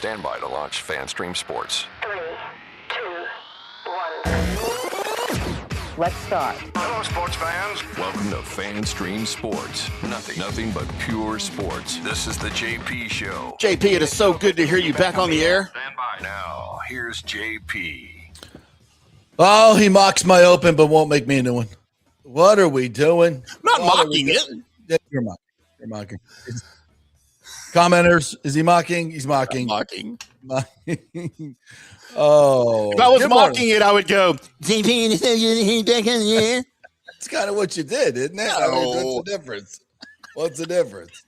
Stand by to launch FanStream Sports. 3, 2, 1. Let's start. Hello, sports fans. Welcome to FanStream Sports. Nothing but pure sports. This is the JP Show. JP, it is so good to hear you back on the air. Stand by now. Here's JP. Oh, he mocks my open, but won't make me a new one. What are we doing? I'm not mocking it. Yeah, you're mocking. You're mocking. Commenters, is he mocking? He's mocking. Mocking. Oh. If I was mocking it, I would go, JP, That's kind of what you did, isn't it? No. I mean, what's the difference? What's the difference?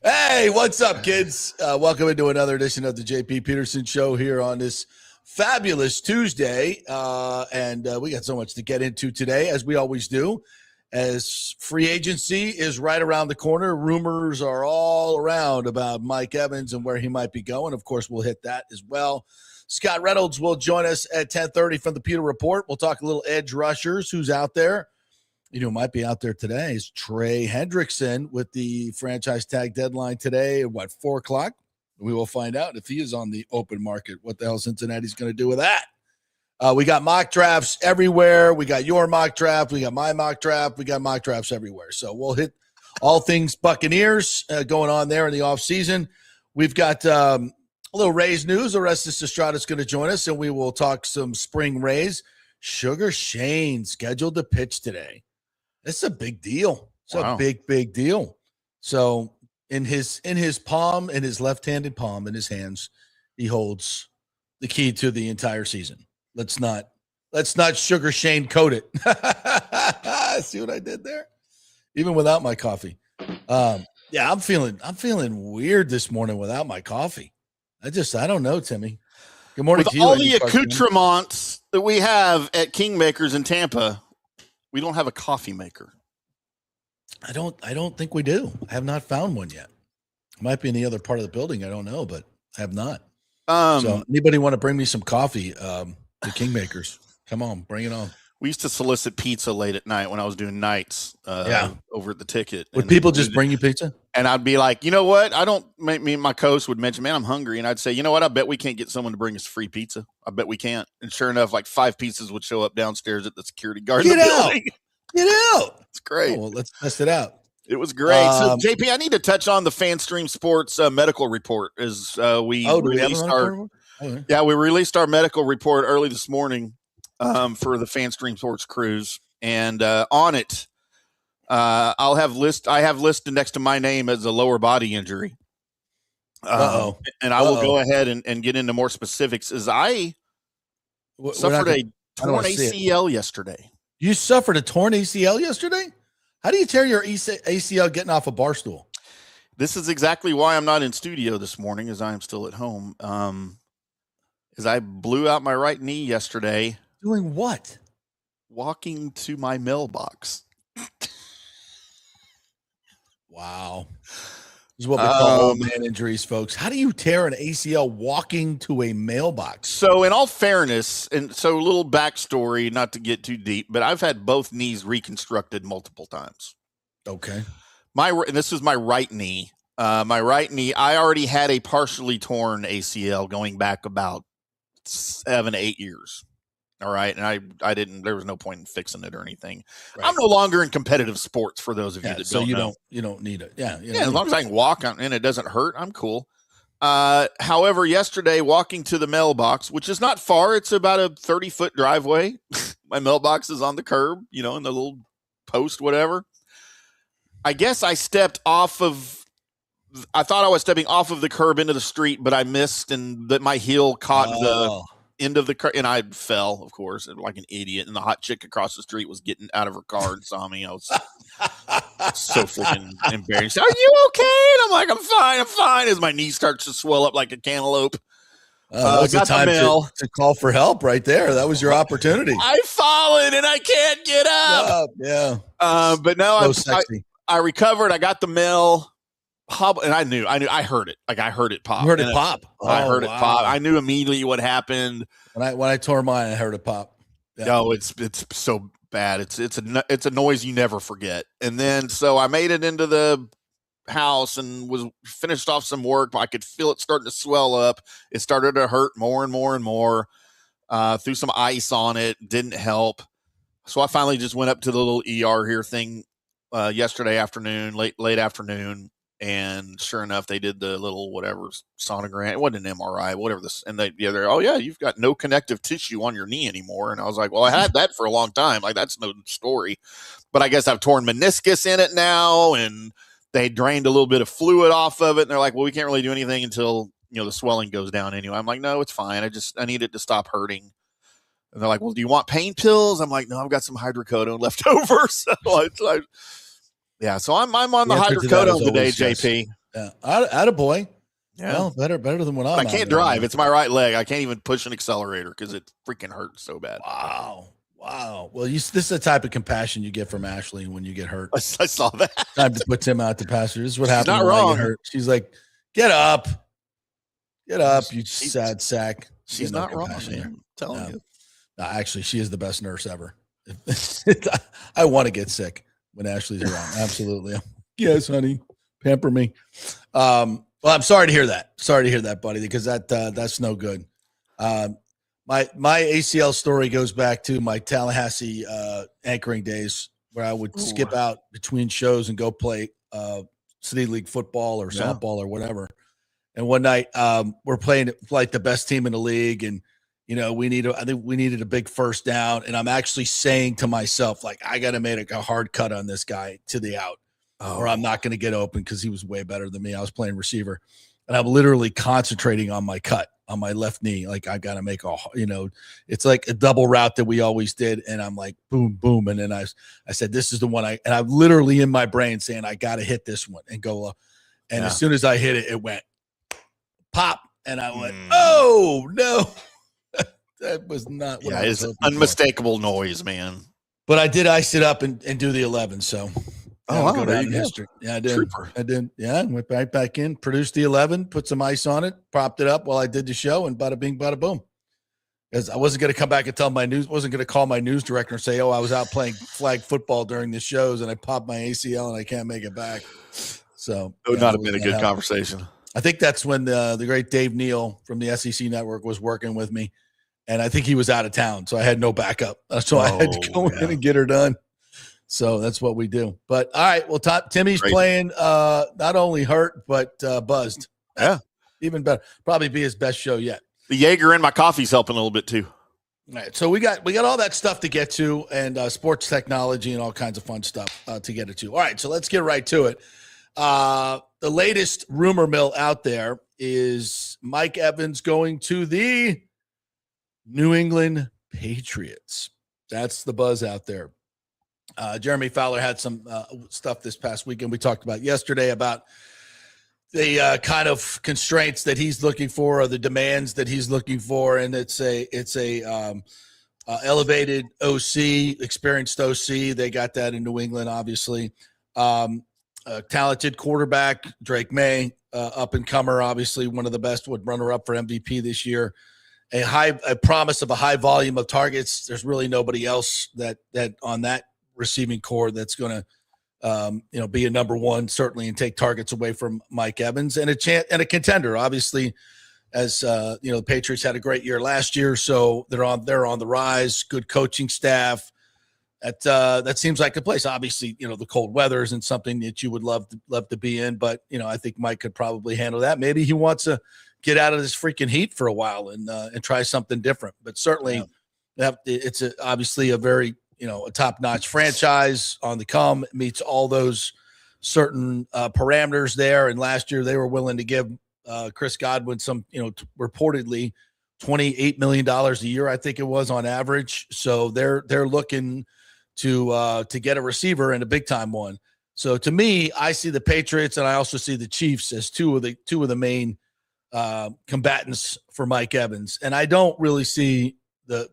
Hey, what's up, kids? Welcome into another edition of the JP Peterson Show here on this fabulous Tuesday. And we got so much to get into today, as we always do. As free agency is right around the corner, rumors are all around about Mike Evans and where he might be going. Of course, we'll hit that as well. Scott Reynolds will join us at 10:30 from the Peter Report. We'll talk a little edge rushers, who's out there. You know, might be out there today is Trey Hendrickson with the franchise tag deadline today at 4 o'clock. We will find out if he is on the open market. What the hell Cincinnati's going to do with that? We got mock drafts everywhere. We got your mock draft. We got my mock draft. We got mock drafts everywhere. So we'll hit all things Buccaneers going on there in the offseason. We've got a little Rays news. Orestes Destrade is going to join us, and we will talk some spring Rays. Sugar Shane scheduled to pitch today. It's a big deal. It's a big deal. So in his palm, in his left-handed palm, in his hands, he holds the key to the entire season. Let's not Sugar Shane code it. See what I did there? Even without my coffee. Yeah, I'm feeling weird this morning without my coffee. I don't know, Timmy. Good morning to you. With all the accoutrements that we have at Kingmakers in Tampa, we don't have a coffee maker. I don't think we do. I have not found one yet. It might be in the other part of the building. I don't know, but I have not. So anybody want to bring me some coffee? The Kingmakers. Come on, bring it on. We used to solicit pizza late at night when I was doing nights over at the Ticket. Would people just bring you pizza? And I'd be like, you know what? Me and my co-host would mention, man, I'm hungry. And I'd say, you know what? I bet we can't get someone to bring us free pizza. I bet we can't. And sure enough, like 5 pizzas would show up downstairs at the security guard. Get out. It's great. Oh, well, let's test it out. It was great. So, JP, I need to touch on the FanStream Sports medical report as we released we released our medical report early this morning for the FanStream Sports cruise, and on it, I have listed next to my name as a lower body injury. And I will go ahead and get into more specifics. As I suffered a torn ACL yesterday. You suffered a torn ACL yesterday? How do you tear your ACL getting off a bar stool? This is exactly why I'm not in studio this morning, as I am still at home. As I blew out my right knee yesterday. Doing what? Walking to my mailbox. Wow. This is what we call old man injuries, folks. How do you tear an ACL walking to a mailbox? So in all fairness, and so a little backstory, not to get too deep, but I've had both knees reconstructed multiple times. Okay. And this is my right knee. My right knee, I already had a partially torn ACL going back about 7 to 8 years. All right. And I didn't, there was no point in fixing it or anything. Right. I'm no longer in competitive sports for those of you that don't know. You don't need it. Yeah. As long as I can walk and it doesn't hurt, I'm cool. However, yesterday walking to the mailbox, which is not far, it's about a 30-foot driveway. My mailbox is on the curb, in the little post, whatever. I guess I stepped I thought I was stepping off of the curb into the street, but I missed and that my heel caught the end of the car, and I fell, of course, like an idiot. And the hot chick across the street was getting out of her car and saw me. I was so freaking embarrassed. Are you okay? And I'm like, I'm fine. As my knee starts to swell up like a cantaloupe. That was the time to call for help right there. That was your opportunity. I've fallen and I can't get up. Yeah. But no, I recovered. I got the mail. And I knew I heard it. Like I heard it pop. You heard it pop. I heard it pop. I knew immediately what happened. When I tore mine, I heard it pop. Yeah. No, it's so bad. It's a noise you never forget. And then so I made it into the house and was finished off some work. I could feel it starting to swell up. It started to hurt more and more and more. Threw some ice on it. Didn't help. So I finally just went up to the little ER here thing yesterday afternoon, late afternoon. And sure enough, they did the little whatever sonogram. It wasn't an MRI, whatever this. And they're, oh yeah, you've got no connective tissue on your knee anymore. And I was like, well, I had that for a long time. Like, that's no story. But I guess I've torn meniscus in it now, and they drained a little bit of fluid off of it. And they're like, well, we can't really do anything until the swelling goes down anyway. I'm like, no, it's fine. I need it to stop hurting. And they're like, well, do you want pain pills? I'm like, no, I've got some hydrocodone left over. So yeah, so I'm on the hydrocodone today, JP. Yeah, attaboy. Yeah, well, better than what I can't drive. It's my right leg. I can't even push an accelerator because it freaking hurts so bad. Wow. Well, this is the type of compassion you get from Ashley when you get hurt. I saw that. Time to put Tim out to pasture. This is what happens not when wrong. I get hurt. She's like, get up, you sad sack. She's not wrong, man. I'm telling you. No, actually, she is the best nurse ever. I want to get sick when Ashley's around. Absolutely. Yes, honey. Pamper me. Well, I'm sorry to hear that. Sorry to hear that, buddy, because that's no good. My ACL story goes back to my Tallahassee anchoring days, where I would skip out between shows and go play city league football or softball or whatever. And one night we're playing like the best team in the league, and I think we needed a big first down, and I'm actually saying to myself, like, I got to make a hard cut on this guy to the out, or I'm not going to get open, because he was way better than me. I was playing receiver, and I'm literally concentrating on my cut on my left knee. Like, I got to make it's like a double route that we always did, and I'm like, boom, boom, and then I said, this is the one and I'm literally in my brain saying, I got to hit this one and go, and as soon as I hit it, it went pop, and I went, oh no. That was not what I was hoping unmistakable for. Noise, man. But I did ice it up and do the 11. So go down in history. Yeah, I did. Trooper. I did. Yeah, went right back in, produced the 11, put some ice on it, propped it up while I did the show, and bada bing, bada boom. Because I wasn't going to come back and wasn't going to call my news director and say, I was out playing flag football during the shows and I popped my ACL and I can't make it back. So it would not have been a good conversation. I think that's when the great Dave Neal from the SEC Network was working with me. And I think he was out of town, so I had no backup. So I had to go in and get her done. So that's what we do. But, all right, well, Timmy's playing not only hurt, but buzzed. Yeah. Even better. Probably be his best show yet. The Jaeger in my coffee's helping a little bit, too. All right, so we got all that stuff to get to, and sports technology and all kinds of fun stuff to get to. All right, so let's get right to it. The latest rumor mill out there is Mike Evans going to the New England Patriots. That's the buzz out there. Jeremy Fowler had some stuff this past weekend. We talked about yesterday about the kind of constraints that he's looking for, or the demands that he's looking for, and it's a elevated OC, experienced OC. They got that in New England, obviously. Talented quarterback, Drake May, up and comer, obviously one of the best, would runner up for MVP this year. A promise of a high volume of targets. There's really nobody else that on that receiving core that's going to, be a number one, certainly, and take targets away from Mike Evans, and a contender, obviously, as the Patriots had a great year last year. So they're on the rise, good coaching staff. That seems like a place. Obviously, the cold weather isn't something that you would love to be in, but I think Mike could probably handle that. Maybe he wants to get out of this freaking heat for a while and try something different. But certainly, it's obviously a very a top-notch franchise on the come. It meets all those certain parameters there. And last year they were willing to give Chris Godwin some, reportedly $28 million a year, I think it was, on average. So they're looking to get a receiver, and a big-time one. So to me, I see the Patriots, and I also see the Chiefs as two of the main combatants for Mike Evans. And I don't really see the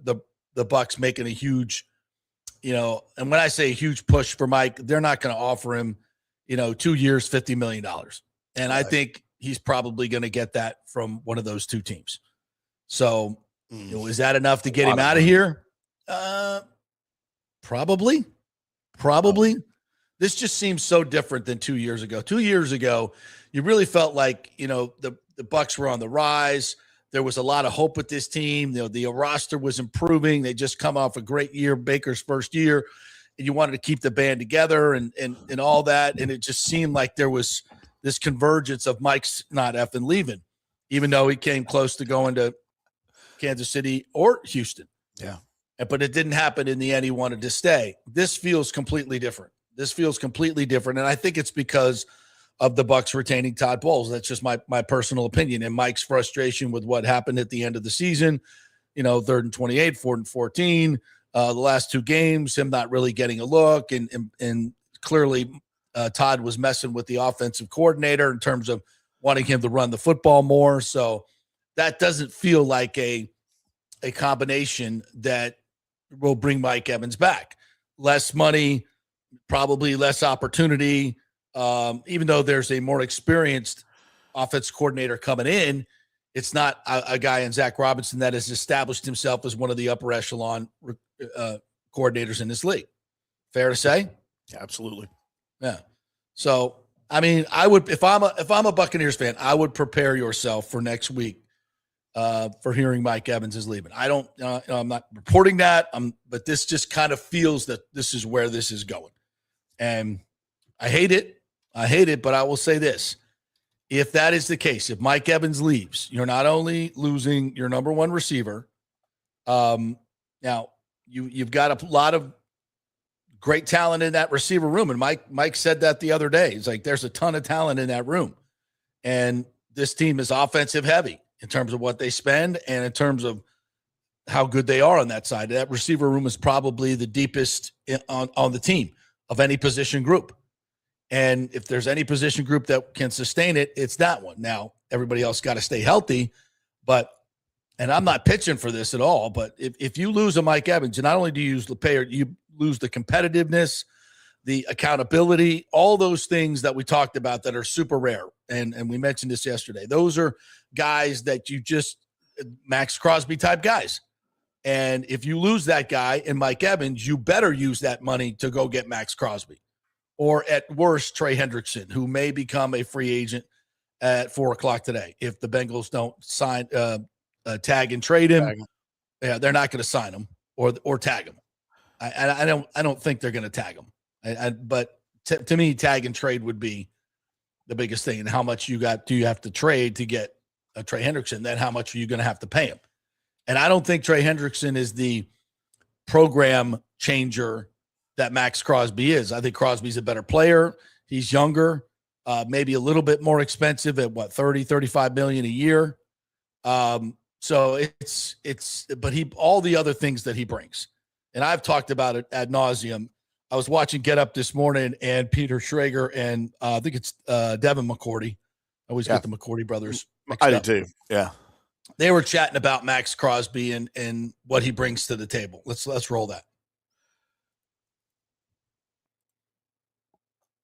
Bucs making a huge, and when I say a huge push for Mike, they're not going to offer him, 2 years, $50 million. And I think he's probably going to get that from one of those two teams. So is that enough to get him out of here? Probably. This just seems so different than 2 years ago. 2 years ago, you really felt like, the Bucs were on the rise. There was a lot of hope with this team. The roster was improving. They just come off a great year, Baker's first year, and you wanted to keep the band together and all that. And it just seemed like there was this convergence of Mike's not effing leaving, even though he came close to going to Kansas City or Houston. Yeah. But it didn't happen in the end. He wanted to stay. This feels completely different. And I think it's because of the Bucs retaining Todd Bowles. That's just my personal opinion. And Mike's frustration with what happened at the end of the season, 3rd and 28, 4th and 14, the last 2 games, him not really getting a look. And clearly Todd was messing with the offensive coordinator in terms of wanting him to run the football more. So that doesn't feel like a combination that will bring Mike Evans back. Less money, probably less opportunity. Even though there's a more experienced offense coordinator coming in, it's not a guy in Zach Robinson that has established himself as one of the upper echelon coordinators in this league. Fair to say? Yeah, absolutely. Yeah. So, I mean, I would, if I'm a Buccaneers fan, I would prepare yourself for next week for hearing Mike Evans is leaving. I'm not reporting that, but this just kind of feels that this is where this is going. And I hate it, but I will say this. If that is the case, if Mike Evans leaves, you're not only losing your number one receiver. Now, you've got a lot of great talent in that receiver room. And Mike said that the other day. He's like, there's a ton of talent in that room. And this team is offensive heavy in terms of what they spend and in terms of how good they are on that side. That receiver room is probably the deepest on the team of any position group. And if there's any position group that can sustain it, it's that one. Now, everybody else got to stay healthy, and I'm not pitching for this at all, but if you lose a Mike Evans, and not only do you lose the payer, you lose the competitiveness, the accountability, all those things that we talked about that are super rare. And we mentioned this yesterday. Those are guys that you just Max Crosby type guys. And if you lose that guy in Mike Evans, you better use that money to go get Max Crosby. Or at worst, Trey Hendrickson, who may become a free agent at 4:00 today. If the Bengals don't sign, tag and trade him, yeah, they're not going to sign him or tag him. I don't think they're going to tag him. But to me, tag and trade would be the biggest thing. And how much do you have to trade to get a Trey Hendrickson? Then how much are you going to have to pay him? And I don't think Trey Hendrickson is the program changer that Max Crosby is. I think Crosby's a better player. He's younger, maybe a little bit more expensive at $30-35 million a year. So but all the other things that he brings, and I've talked about it ad nauseum. I was watching Get Up this morning, and Peter Schrager and I think it's Devin McCourty. I always get the McCourty brothers mixed up. I do too. Yeah. They were chatting about Max Crosby and what he brings to the table. Let's roll that.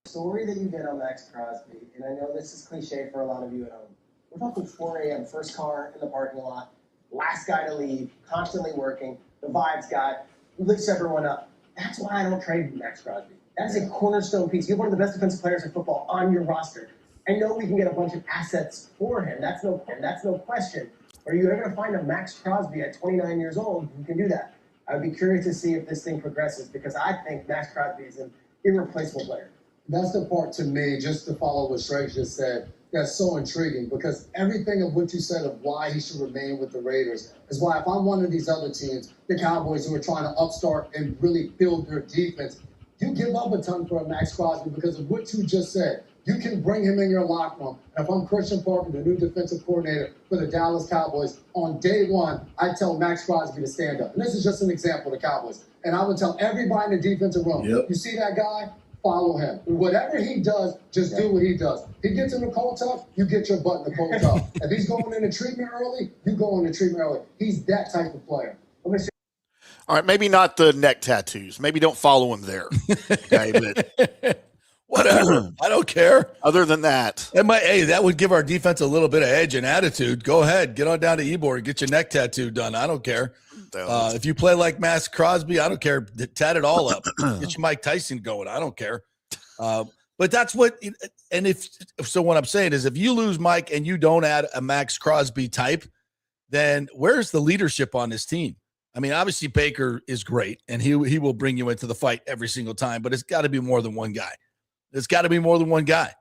Story that you get on Max Crosby, and I know this is cliche for a lot of you at home. We're talking 4 a.m., first car in the parking lot, last guy to leave, constantly working, the vibes guy, lifts everyone up. That's why I don't trade Max Crosby. That's a cornerstone piece. You have one of the best defensive players in football on your roster. I know we can get a bunch of assets for him. That's no question. Are you ever going to find a Max Crosby at 29 years old who can do that? I would be curious to see if this thing progresses, because I think Max Crosby is an irreplaceable player. That's the part to me, just to follow what Shrek just said, that's so intriguing, because everything of what you said of why he should remain with the Raiders is why if I'm one of these other teams, the Cowboys, who are trying to upstart and really build their defense, you give up a ton for a Max Crosby because of what you just said. You can bring him in your locker room. And if I'm Christian Parker, the new defensive coordinator for the Dallas Cowboys, on day one, I tell Max Crosby to stand up. And this is just an example of the Cowboys. And I would tell everybody in the defensive room, You see that guy? Follow him. Whatever he does, just do what he does. He gets in the cold tub, you get your butt in the cold tub. If he's going into treatment early, you go into treatment early. He's that type of player. All right, maybe not the neck tattoos. Maybe don't follow him there. Okay, but whatever. I don't care. Other than that, that would give our defense a little bit of edge and attitude. Go ahead, get on down to Ybor and get your neck tattoo done. I don't care. If you play like Max Crosby, I don't care. Tat it all up. Get your Mike Tyson going. I don't care. But that's what, and so what I'm saying is if you lose Mike and you don't add a Max Crosby type, then where's the leadership on this team? I mean, obviously Baker is great and he will bring you into the fight every single time, but it's got to be more than one guy. It's got to be more than one guy.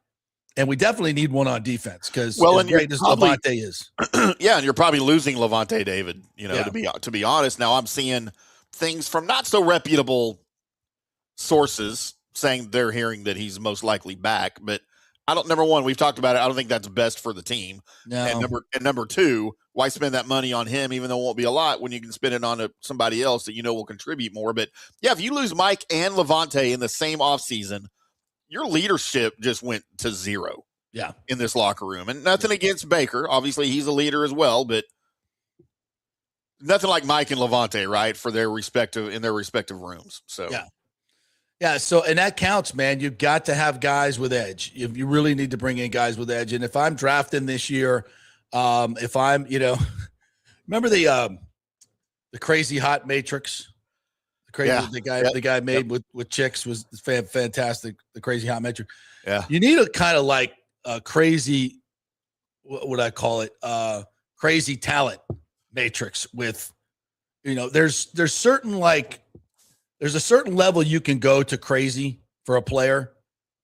And we definitely need one on defense because as great as Levante is. Yeah, and you're probably losing Levante David, to be honest. Now I'm seeing things from not so reputable sources saying they're hearing that he's most likely back, but number one, we've talked about it. I don't think that's best for the team. No. And number two, why spend that money on him, even though it won't be a lot, when you can spend it on somebody else that will contribute more? But yeah, if you lose Mike and Levante in the same offseason, your leadership just went to zero. Yeah, in this locker room, and nothing against Baker. Obviously, he's a leader as well, but nothing like Mike and Levante, right? For their respective rooms. So yeah. So and that counts, man. You've got to have guys with edge. You really need to bring in guys with edge. And if I'm drafting this year, if I'm, remember the crazy hot matrix. The guy made with chicks was fantastic. The crazy hot metric. Yeah. You need a kind of like a crazy, what would I call it? Crazy talent matrix with, there's a certain level you can go to crazy for a player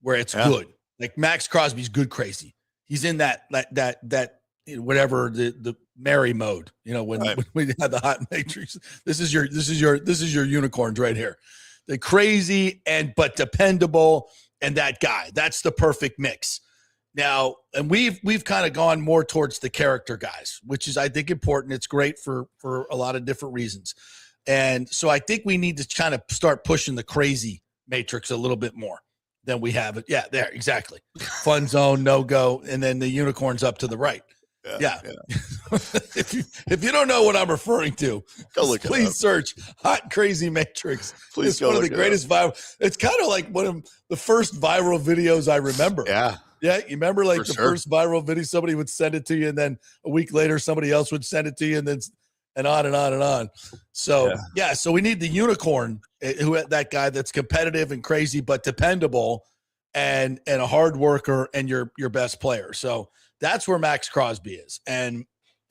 where it's good. Like Max Crosby's good crazy. He's in that whatever the Mary mode, when we had the hot matrix. This is your unicorns right here. The crazy but dependable and that guy. That's the perfect mix. Now, and we've kind of gone more towards the character guys, which is I think important. It's great for a lot of different reasons. And so I think we need to kind of start pushing the crazy matrix a little bit more than we have it. Yeah, there, exactly. Fun zone, no go, and then the unicorns up to the right. Yeah. If you don't know what I'm referring to, please search Hot Crazy Matrix. It's one of the greatest viral. It's kind of like one of the first viral videos I remember. Yeah. Yeah. You remember first viral video, somebody would send it to you, and then a week later, somebody else would send it to you, and then and on and on and on. So so we need the unicorn, that guy that's competitive and crazy, but dependable and a hard worker and your best player. So that's where Max Crosby is. And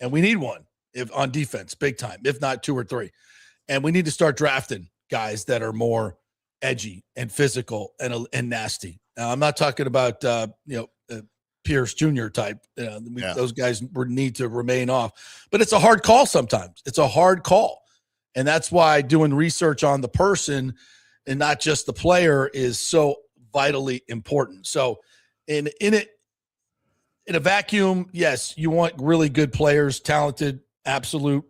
we need one on defense, big time, if not two or three. And we need to start drafting guys that are more edgy and physical and nasty. Now, I'm not talking about, Pierce Jr. type. Those guys need to remain off. But it's a hard call sometimes. It's a hard call. And that's why doing research on the person and not just the player is so vitally important. So in a vacuum, yes, you want really good players, talented, absolute,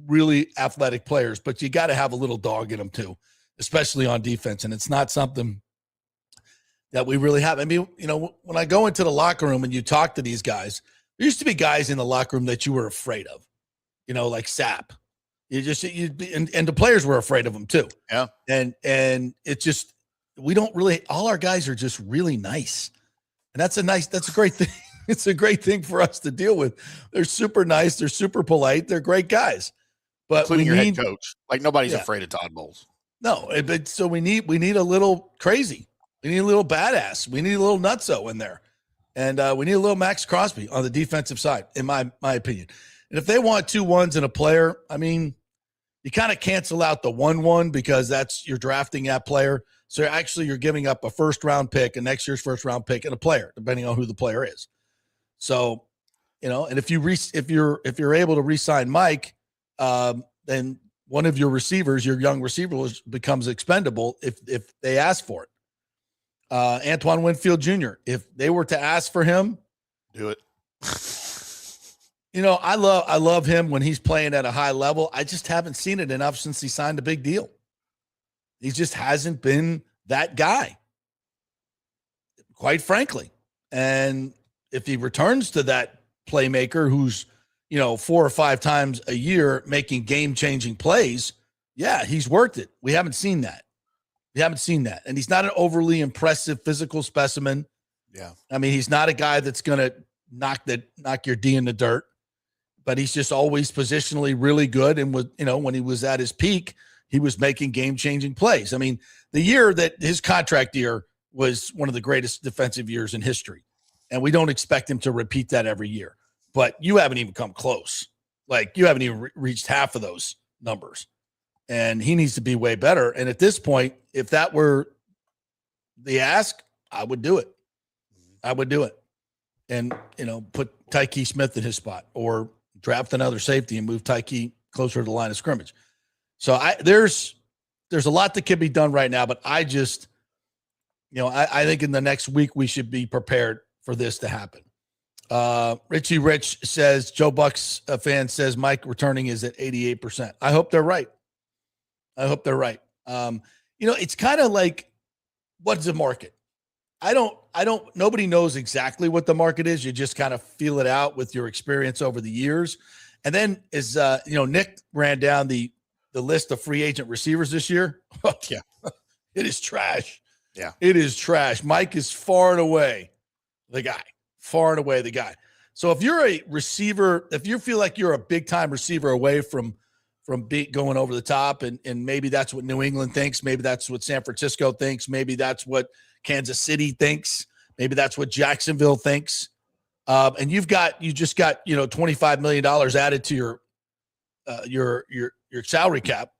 really athletic players, but you got to have a little dog in them too, especially on defense. And it's not something that we really have. I mean, when I go into the locker room and you talk to these guys, there used to be guys in the locker room that you were afraid of, like Sapp. And the players were afraid of him too. Yeah. And it's just, we don't really, all our guys are just really nice. And that's a great thing. It's a great thing for us to deal with. They're super nice. They're super polite. They're great guys. But including your head coach. Like nobody's afraid of Todd Bowles. No, but so we need a little crazy. We need a little badass. We need a little nutso in there. And we need a little Max Crosby on the defensive side, in my opinion. And if they want 2 1s and a player, I mean, you kind of cancel out the 1-1 because you're drafting that player. So you're giving up a first-round pick, a next year's first-round pick, and a player, depending on who the player is. So, and if you're able to re-sign Mike, then one of your receivers, your young receiver, becomes expendable if they ask for it. Antoine Winfield Jr., if they were to ask for him, do it. I love him when he's playing at a high level. I just haven't seen it enough since he signed a big deal. He just hasn't been that guy, quite frankly. And if he returns to that playmaker who's, 4 or 5 times a year making game-changing plays, he's worked it. We haven't seen that. And he's not an overly impressive physical specimen. Yeah. I mean, he's not a guy that's going to knock your D in the dirt, but he's just always positionally really good. And when he was at his peak, he was making game-changing plays. I mean, the year that his contract year was one of the greatest defensive years in history. And we don't expect him to repeat that every year. But you haven't even come close. Like, you haven't even reached half of those numbers. And he needs to be way better. And at this point, if that were the ask, I would do it. I would do it. And, put Tyke Smith in his spot, or draft another safety and move Tyke closer to the line of scrimmage. So there's a lot that can be done right now, but I just, I think in the next week we should be prepared for this to happen. Richie Rich says, Joe Bucs fan says Mike returning is at 88%. I hope they're right. It's kind of like, what's the market? Nobody knows exactly what the market is. You just kind of feel it out with your experience over the years. And then as Nick ran down the list of free agent receivers this year. Oh, yeah. It is trash. Yeah. It is trash. Mike is far and away the guy. So if you're a receiver, if you feel like you're a big time receiver away from going over the top, and maybe that's what New England thinks, maybe that's what San Francisco thinks, maybe that's what Kansas City thinks, maybe that's what Jacksonville thinks. And you just got $25 million added to your salary cap.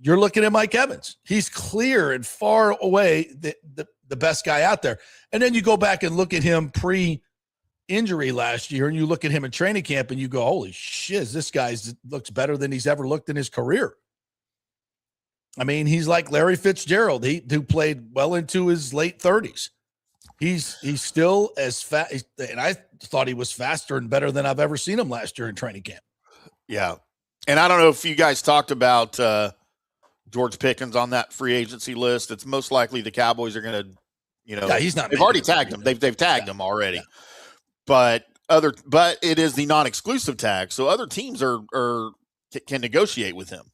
You're looking at Mike Evans. He's clear and far away the best guy out there. And then you go back and look at him pre-injury last year, and you look at him in training camp and you go, holy shiz, this guy looks better than he's ever looked in his career. I mean, he's like Larry Fitzgerald, who played well into his late 30s. He's still as fast, and I thought he was faster and better than I've ever seen him last year in training camp. Yeah. And I don't know if you guys talked about George Pickens on that free agency list. It's most likely the Cowboys are going to, he's not. They've already tagged him. They've tagged him already. Yeah. But it is the non-exclusive tag, so other teams can negotiate with him.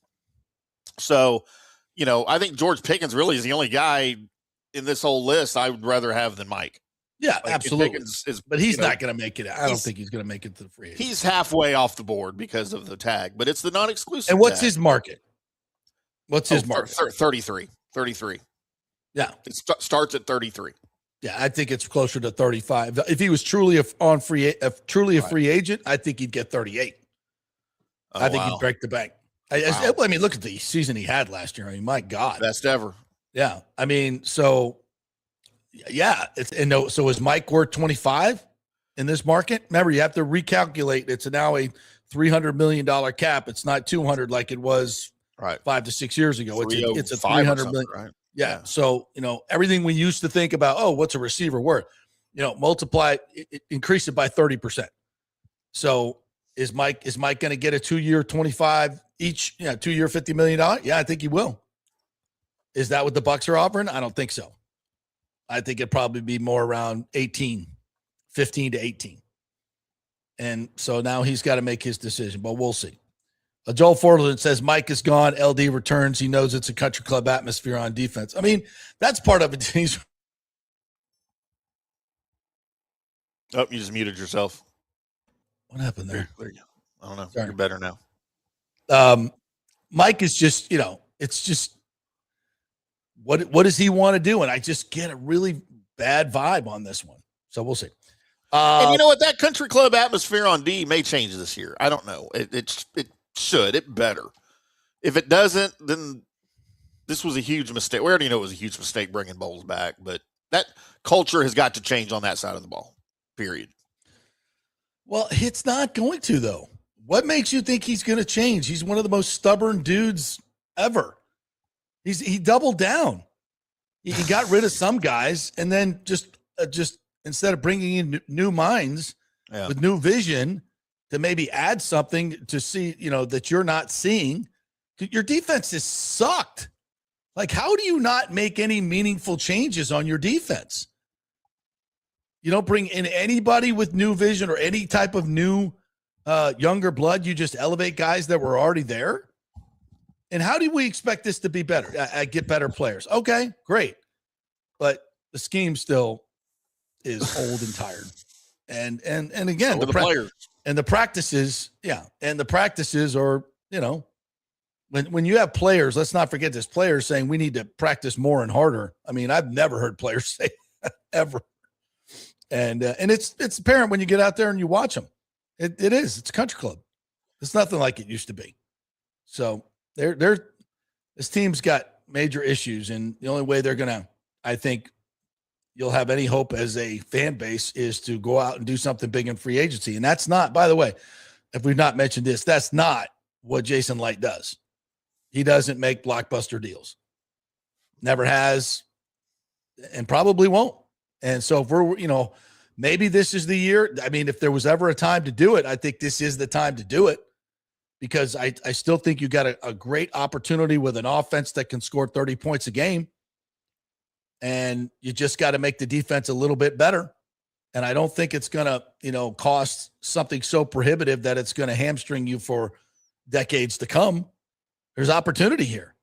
So, I think George Pickens really is the only guy in this whole list I would rather have than Mike. Yeah, absolutely. But he's not going to make it. I don't think he's going to make it to the free agency. He's halfway off the board because of the tag, but it's the non-exclusive. And what's tag. his market? What's his market? 33. Yeah. It starts at 33. Yeah, I think it's closer to 35. If he was truly a free agent, I think he'd get 38. I think he'd break the bank. I mean, look at the season he had last year. I mean, my God. Best ever. Yeah. I mean, so, yeah. So is Mike worth 25 in this market? Remember, you have to recalculate. It's now a $300 million cap. It's not 200 like it was 5 to 6 years ago. It's a 300 million. Right? Yeah. So, everything we used to think about, what's a receiver worth? Multiply, increase it by 30%. So is Mike going to get a 2-year 25 each, 2-year $50 million? Yeah, I think he will. Is that what the Bucs are offering? I don't think so. I think it'd probably be more around 15 to 18. And so now he's got to make his decision, but we'll see. Joel Fortland says Mike is gone. LD returns. He knows it's a country club atmosphere on defense. I mean, that's part of it. Oh, you just muted yourself. What happened there? I don't know. Sorry. You're better now. Mike is just, it's just what does he want to do? And I just get a really bad vibe on this one. So we'll see. And you know what? That country club atmosphere on D may change this year. I don't know. It should. It better. If it doesn't, then this was a huge mistake. We already know it was a huge mistake bringing Bowles back, but that culture has got to change on that side of the ball, period. Well, it's not going to, though. What makes you think he's going to change? He's one of the most stubborn dudes ever. He doubled down. He got rid of some guys, and then just instead of bringing in new minds with new vision to maybe add something to see, that you're not seeing, your defense is sucked. Like, how do you not make any meaningful changes on your defense? You don't bring in anybody with new vision or any type of new younger blood. You just elevate guys that were already there. And how do we expect this to be better? Get better players. Okay, great. But the scheme still is old and tired. And again, the players. And the practices, and the practices are, when you have players, let's not forget this, players saying we need to practice more and harder. I mean, I've never heard players say that, ever. And it's apparent when you get out there and you watch them. It is. It's a country club. It's nothing like it used to be. So this team's got major issues, and the only way they're going to, I think, you'll have any hope as a fan base is to go out and do something big in free agency. And that's not, by the way, if we've not mentioned this, that's not what Jason Licht does. He doesn't make blockbuster deals. Never has, and probably won't. And so if we're, maybe this is the year. I mean, if there was ever a time to do it, I think this is the time to do it, because I still think you got a great opportunity with an offense that can score 30 points a game. And you just got to make the defense a little bit better. And I don't think it's going to, cost something so prohibitive that it's going to hamstring you for decades to come. There's opportunity here.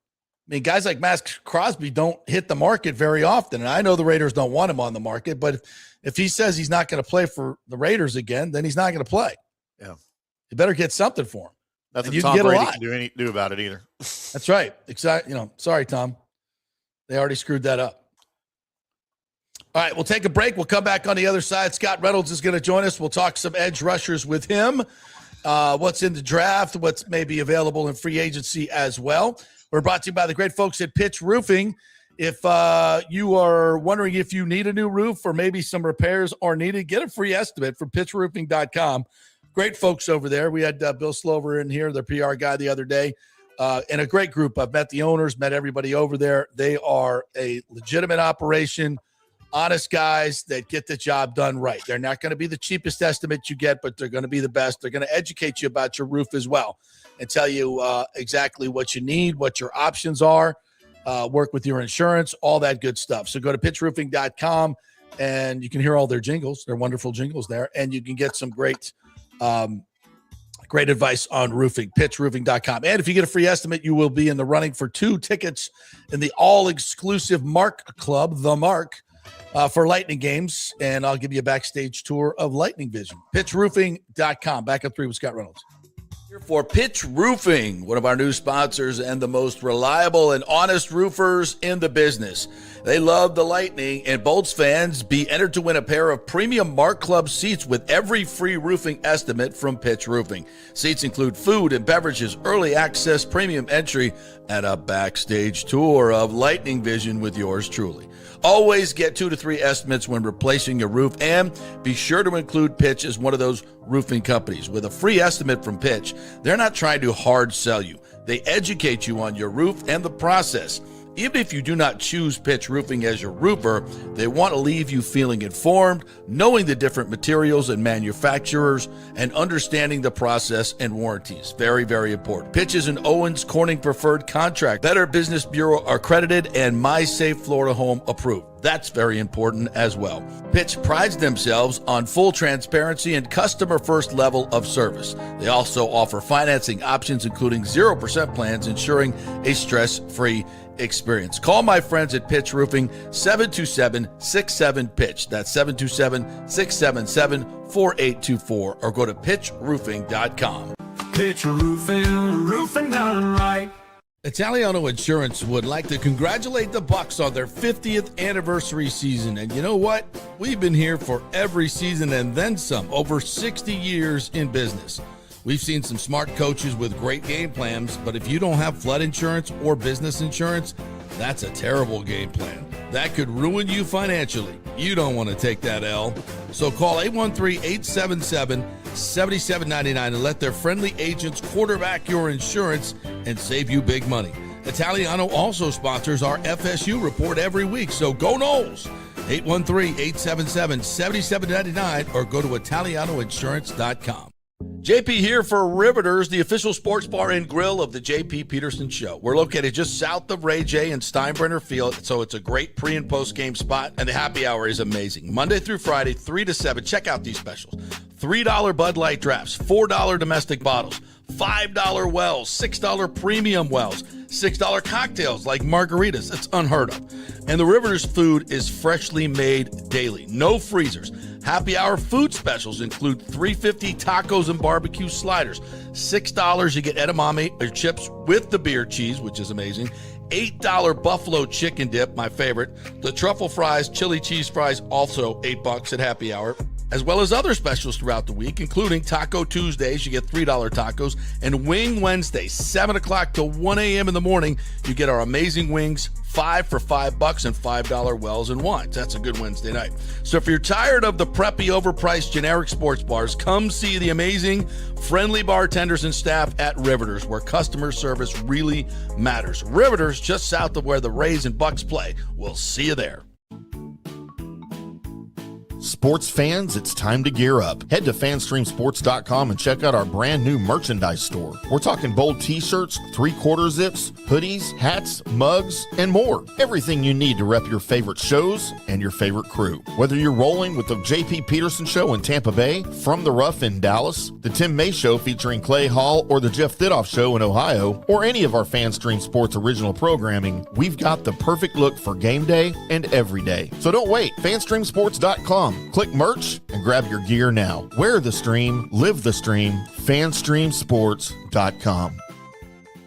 I mean, guys like Max Crosby don't hit the market very often. And I know the Raiders don't want him on the market, but if he says he's not going to play for the Raiders again, then he's not going to play. Yeah. You better get something for him. Nothing Tom Brady can do about it either. That's right. Exactly. Sorry, Tom. They already screwed that up. All right, we'll take a break. We'll come back on the other side. Scott Reynolds is going to join us. We'll talk some edge rushers with him. What's in the draft, what's maybe available in free agency as well. We're brought to you by the great folks at Pitch Roofing. If you are wondering if you need a new roof or maybe some repairs are needed, get a free estimate from pitchroofing.com. Great folks over there. We had Bill Slover in here, their PR guy, the other day, and a great group. I've met the owners, met everybody over there. They are a legitimate operation, honest guys that get the job done right. They're not going to be the cheapest estimate you get, but they're going to be the best. They're going to educate you about your roof as well and tell you exactly what you need, what your options are, work with your insurance, all that good stuff. So go to pitchroofing.com and you can hear all their jingles. They're wonderful jingles there. And you can get some great advice on roofing, pitchroofing.com. And if you get a free estimate, you will be in the running for 2 tickets in the all-exclusive Mark Club, The Mark, for Lightning games, and I'll give you a backstage tour of Lightning Vision. Pitchroofing.com. Back up 3 with Scott Reynolds. Here for Pitch Roofing, one of our new sponsors and the most reliable and honest roofers in the business. They love the Lightning, and Bolts fans be entered to win a pair of premium Mark Club seats with every free roofing estimate from Pitch Roofing. Seats include food and beverages, early access, premium entry, and a backstage tour of Lightning Vision with yours truly. Always get 2 to 3 estimates when replacing your roof, and be sure to include Pitch as one of those roofing companies. With a free estimate from Pitch, they're not trying to hard sell you. They educate you on your roof and the process. Even if you do not choose Pitch Roofing as your roofer, they want to leave you feeling informed, knowing the different materials and manufacturers, and understanding the process and warranties. Very, very important. Pitch is an Owens Corning preferred contract, Better Business Bureau accredited, and MySafe Florida Home approved. That's very important as well. Pitch prides themselves on full transparency and customer first level of service. They also offer financing options, including 0% plans, ensuring a stress-free experience. Call my friends at Pitch Roofing, 727-67-PITCH. That's 727-677-4824, or go to pitchroofing.com. Pitch Roofing, roofing done right. Italiano Insurance would like to congratulate the Bucs on their 50th anniversary season. And you know what? We've been here for every season and then some, over 60 years in business. We've seen some smart coaches with great game plans, but if you don't have flood insurance or business insurance, that's a terrible game plan. That could ruin you financially. You don't want to take that L. So call 813-877-7799 and let their friendly agents quarterback your insurance and save you big money. Italiano also sponsors our FSU report every week, so go Noles! 813-877-7799 or go to italianoinsurance.com. JP here for Riveters, the official sports bar and grill of the JP Peterson Show. We're located just south of Ray J and Steinbrenner Field, so it's a great pre- and post-game spot, and the happy hour is amazing. Monday through Friday, 3 to 7. Check out these specials. $3 Bud Light drafts, $4 domestic bottles, $5 wells, $6 premium wells, $6 cocktails like margaritas. It's unheard of. And the Riveters food is freshly made daily. No freezers. Happy hour food specials include $3.50 tacos and barbecue sliders. $6 you get edamame or chips with the beer cheese, which is amazing. $8 buffalo chicken dip, my favorite. The truffle fries, chili cheese fries, also $8 at happy hour. As well as other specials throughout the week, including Taco Tuesdays, you get $3 tacos, and Wing Wednesdays, 7 o'clock to 1 a.m. in the morning, you get our amazing wings, 5 for $5 and $5 wells and wines. That's a good Wednesday night. So if you're tired of the preppy, overpriced generic sports bars, come see the amazing, friendly bartenders and staff at Riveters, where customer service really matters. Riveters, just south of where the Rays and Bucs play. We'll see you there. Sports fans, it's time to gear up. Head to fanstreamsports.com and check out our brand new merchandise store. We're talking bold t-shirts, 3/4 zips, hoodies, hats, mugs, and more. Everything you need to rep your favorite shows and your favorite crew. Whether you're rolling with the JP Peterson Show in Tampa Bay, From the Rough in Dallas, the Tim May Show featuring Clay Hall, or the Jeff Thidoff Show in Ohio, or any of our FanStream Sports original programming, we've got the perfect look for game day and every day. So don't wait. fanstreamsports.com. Click merch and grab your gear now. Wear the stream, live the stream, fanstreamsports.com.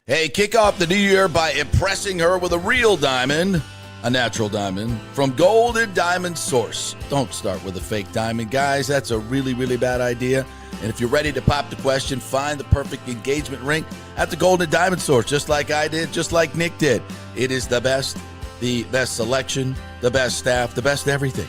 Hey, kick off the new year by impressing her with a real diamond, a natural diamond, from Golden Diamond Source. Don't start with a fake diamond, guys. That's a really, really bad idea. And if you're ready to pop the question, find the perfect engagement ring at the Golden Diamond Source, just like I did, just like Nick did. It is the best selection, the best staff, the best everything.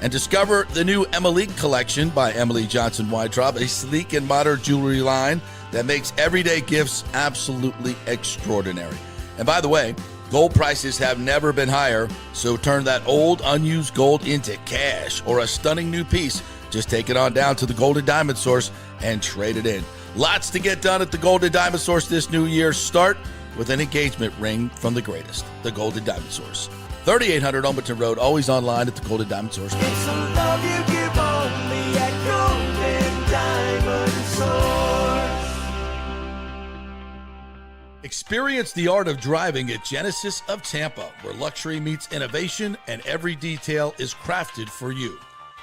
And discover the new Emily collection by Emily Johnson Weintraub, a sleek and modern jewelry line that makes everyday gifts absolutely extraordinary. And by the way, gold prices have never been higher, so turn that old unused gold into cash or a stunning new piece. Just take it on down to the Golden Diamond Source and trade it in. Lots to get done at the Golden Diamond Source this new year. Start with an engagement ring from the greatest, the Golden Diamond Source. 3800 Omerton Road, always online at the Golden Diamond Source. It's some love you give only at Golden Diamond Source. Experience the art of driving at Genesis of Tampa, where luxury meets innovation and every detail is crafted for you.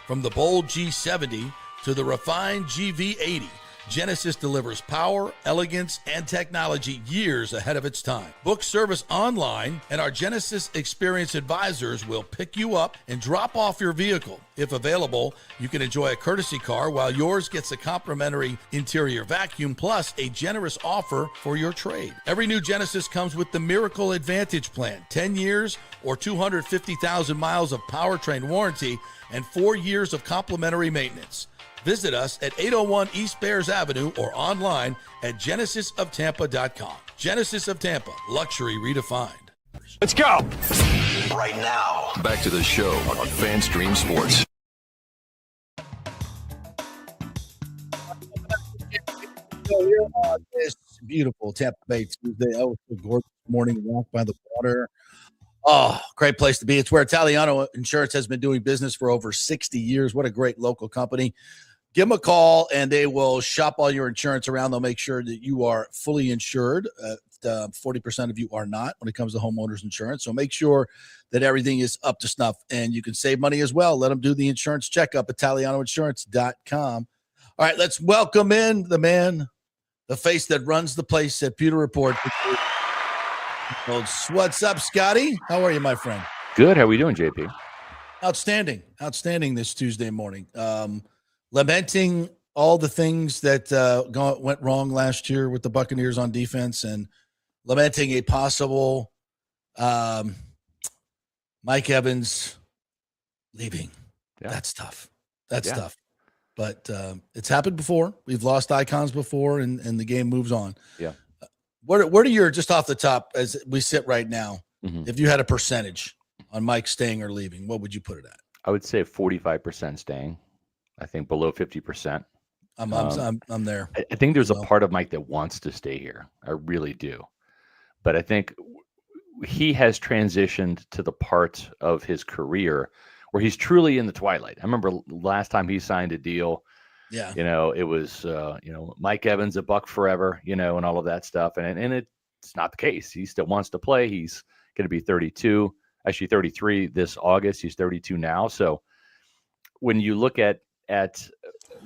From the bold G70 to the refined GV80, Genesis delivers power, elegance, and technology years ahead of its time. Book service online, and our Genesis Experience Advisors will pick you up and drop off your vehicle. If available, you can enjoy a courtesy car while yours gets a complimentary interior vacuum plus a generous offer for your trade. Every new Genesis comes with the Miracle Advantage Plan, 10 years or 250,000 miles of powertrain warranty and 4 years of complimentary maintenance. Visit us at 801 East Bears Avenue or online at genesisoftampa.com. Genesis of Tampa, luxury redefined. Let's go. Right now, back to the show on FanStream Sports. So here on this beautiful Tampa Bay Tuesday, oh, it's a gorgeous morning walk by the water. Oh, great place to be. It's where Italiano Insurance has been doing business for over 60 years. What a great local company. Give them a call, and they will shop all your insurance around. They'll make sure that you are fully insured. 40% of you are not when it comes to homeowners insurance. So make sure that everything is up to snuff, and you can save money as well. Let them do the insurance checkup, ItalianoInsurance.com. All right, let's welcome in the man, the face that runs the place at Pewter Report. What's up, Scotty? How are you, my friend? Good. How are we doing, JP? Outstanding this Tuesday morning. Lamenting all the things that went wrong last year with the Buccaneers on defense, and lamenting a possible Mike Evans leaving. Yeah. That's tough. That's tough. But it's happened before. We've lost icons before, and the game moves on. Yeah. What are your, just off the top, as we sit right now, if you had a percentage on Mike staying or leaving, what would you put it at? I would say 45% staying. I think below 50%. I'm there. I think there's a part of Mike that wants to stay here. I really do. But I think he has transitioned to the part of his career where he's truly in the twilight. I remember last time he signed a deal, Yeah. It was Mike Evans, a Buck forever, and all of that stuff. And it's not the case. He still wants to play. He's going to be 32, actually 33 this August. He's 32 now. So when you look at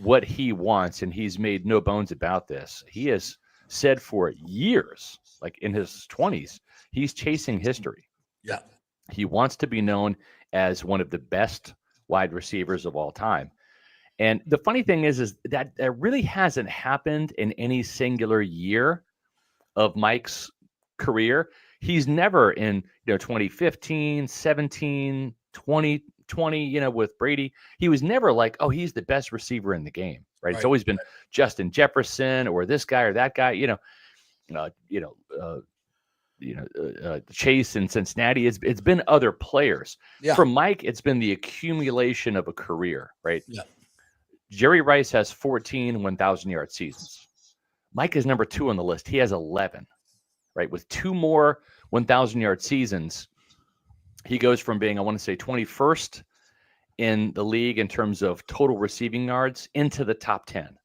what he wants, and he's made no bones about this, he has said for years, like in his 20s, he's chasing history. Yeah. He wants to be known as one of the best wide receivers of all time. And the funny thing is that really hasn't happened in any singular year of Mike's career. He's never in 2015, 17, 2020, with Brady. He was never like, oh, he's the best receiver in the game, right? It's always been Justin Jefferson or this guy or that guy, Chase in Cincinnati. It's been other players. Yeah. For Mike, it's been the accumulation of a career, right? Yeah. Jerry Rice has 14 1,000-yard seasons. Mike is number 2 on the list. He has 11, right? With 2 more 1,000-yard seasons, he goes from being, I want to say, 21st in the league in terms of total receiving yards into the top 10.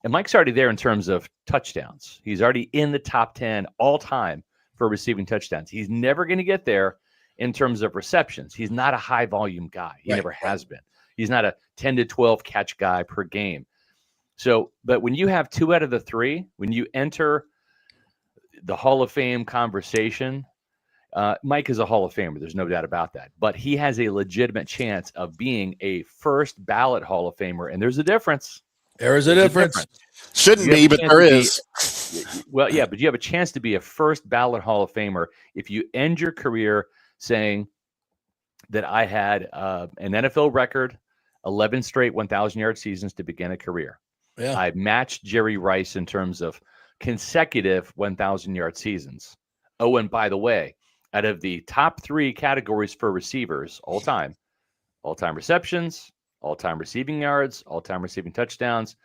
And Mike's already there in terms of touchdowns. He's already in the top 10 all time for receiving touchdowns. He's never going to get there in terms of receptions. He's not a high volume guy. He never has been. He's not a 10 to 12 catch guy per game. So, but when you have 2 out of the 3, when you enter the Hall of Fame conversation, Mike is a Hall of Famer. There's no doubt about that. But he has a legitimate chance of being a first ballot Hall of Famer. And there's a difference. There is a difference. Shouldn't be, but there is. Well, yeah, but you have a chance to be a first ballot Hall of Famer if you end your career saying that I had an NFL record, 11 straight 1,000-yard seasons to begin a career. Yeah. I matched Jerry Rice in terms of consecutive 1,000-yard seasons. Oh, and by the way, out of the top 3 categories for receivers all-time receptions, all-time receiving yards, all-time receiving touchdowns,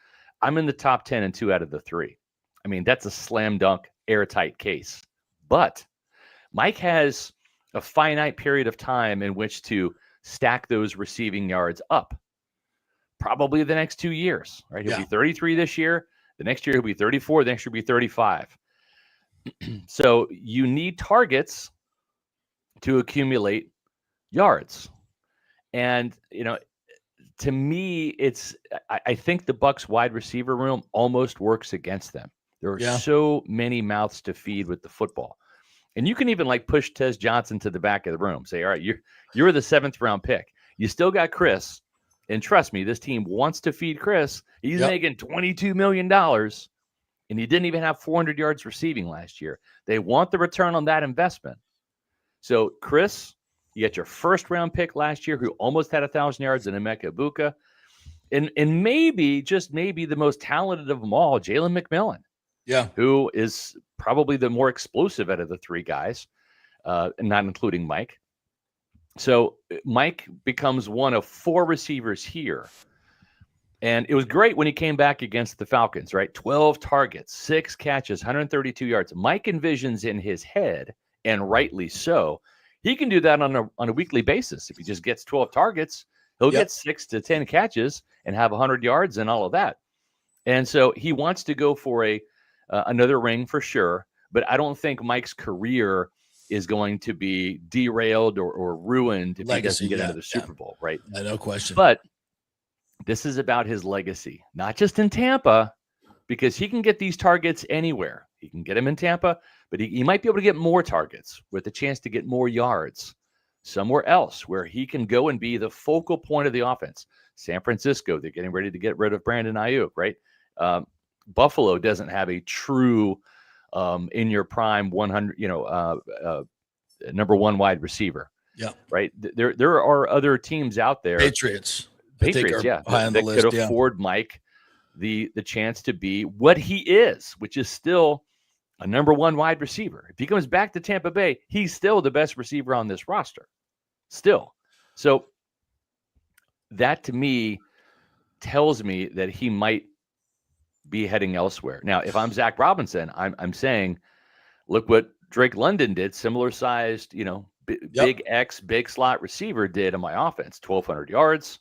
I'm in the top 10 in 2 out of the 3. I mean, that's a slam dunk, airtight case. But Mike has a finite period of time in which to stack those receiving yards up. Probably the next 2 years, right? He'll be 33 this year. The next year he'll be 34. The next year he'll be 35. So you need targets to accumulate yards. And, to me, I think the Bucs wide receiver room almost works against them. There are so many mouths to feed with the football. And you can even push Tez Johnson to the back of the room. Say, all right, you're the 7th round pick. You still got Chris. And trust me, this team wants to feed Chris. He's making $22 million. And he didn't even have 400 yards receiving last year. They want the return on that investment. So, Chris, you got your 1st round pick last year who almost had 1,000 yards in Emeka Egbuka. And maybe, just maybe, the most talented of them all, Jalen McMillan. Yeah. Who is probably the more explosive out of the 3 guys, not including Mike. So Mike becomes one of 4 receivers here. And it was great when he came back against the Falcons, right? 12 targets, 6 catches, 132 yards. Mike envisions in his head, and rightly so, he can do that on a weekly basis. If he just gets 12 targets, he'll get 6 to 10 catches and have 100 yards and all of that. And so he wants to go for another ring for sure. But I don't think Mike's career is going to be derailed or ruined if he doesn't get into the Super Bowl, right? No question. But this is about his legacy, not just in Tampa, because he can get these targets anywhere. He can get them in Tampa, but he might be able to get more targets with a chance to get more yards somewhere else where he can go and be the focal point of the offense. San Francisco, they're getting ready to get rid of Brandon Ayuk, right? Buffalo doesn't have a true in your prime 100, number 1 wide receiver. Yeah. Right. There are other teams out there. Patriots, yeah. High on the list, could afford Mike the chance to be what he is, which is still a number 1 wide receiver. If he comes back to Tampa Bay, he's still the best receiver on this roster. Still. So that to me tells me that he might be heading elsewhere. Now, if I'm Zach Robinson, I'm saying, look what Drake London did, similar sized, big X, big slot receiver did in my offense, 1,200 yards.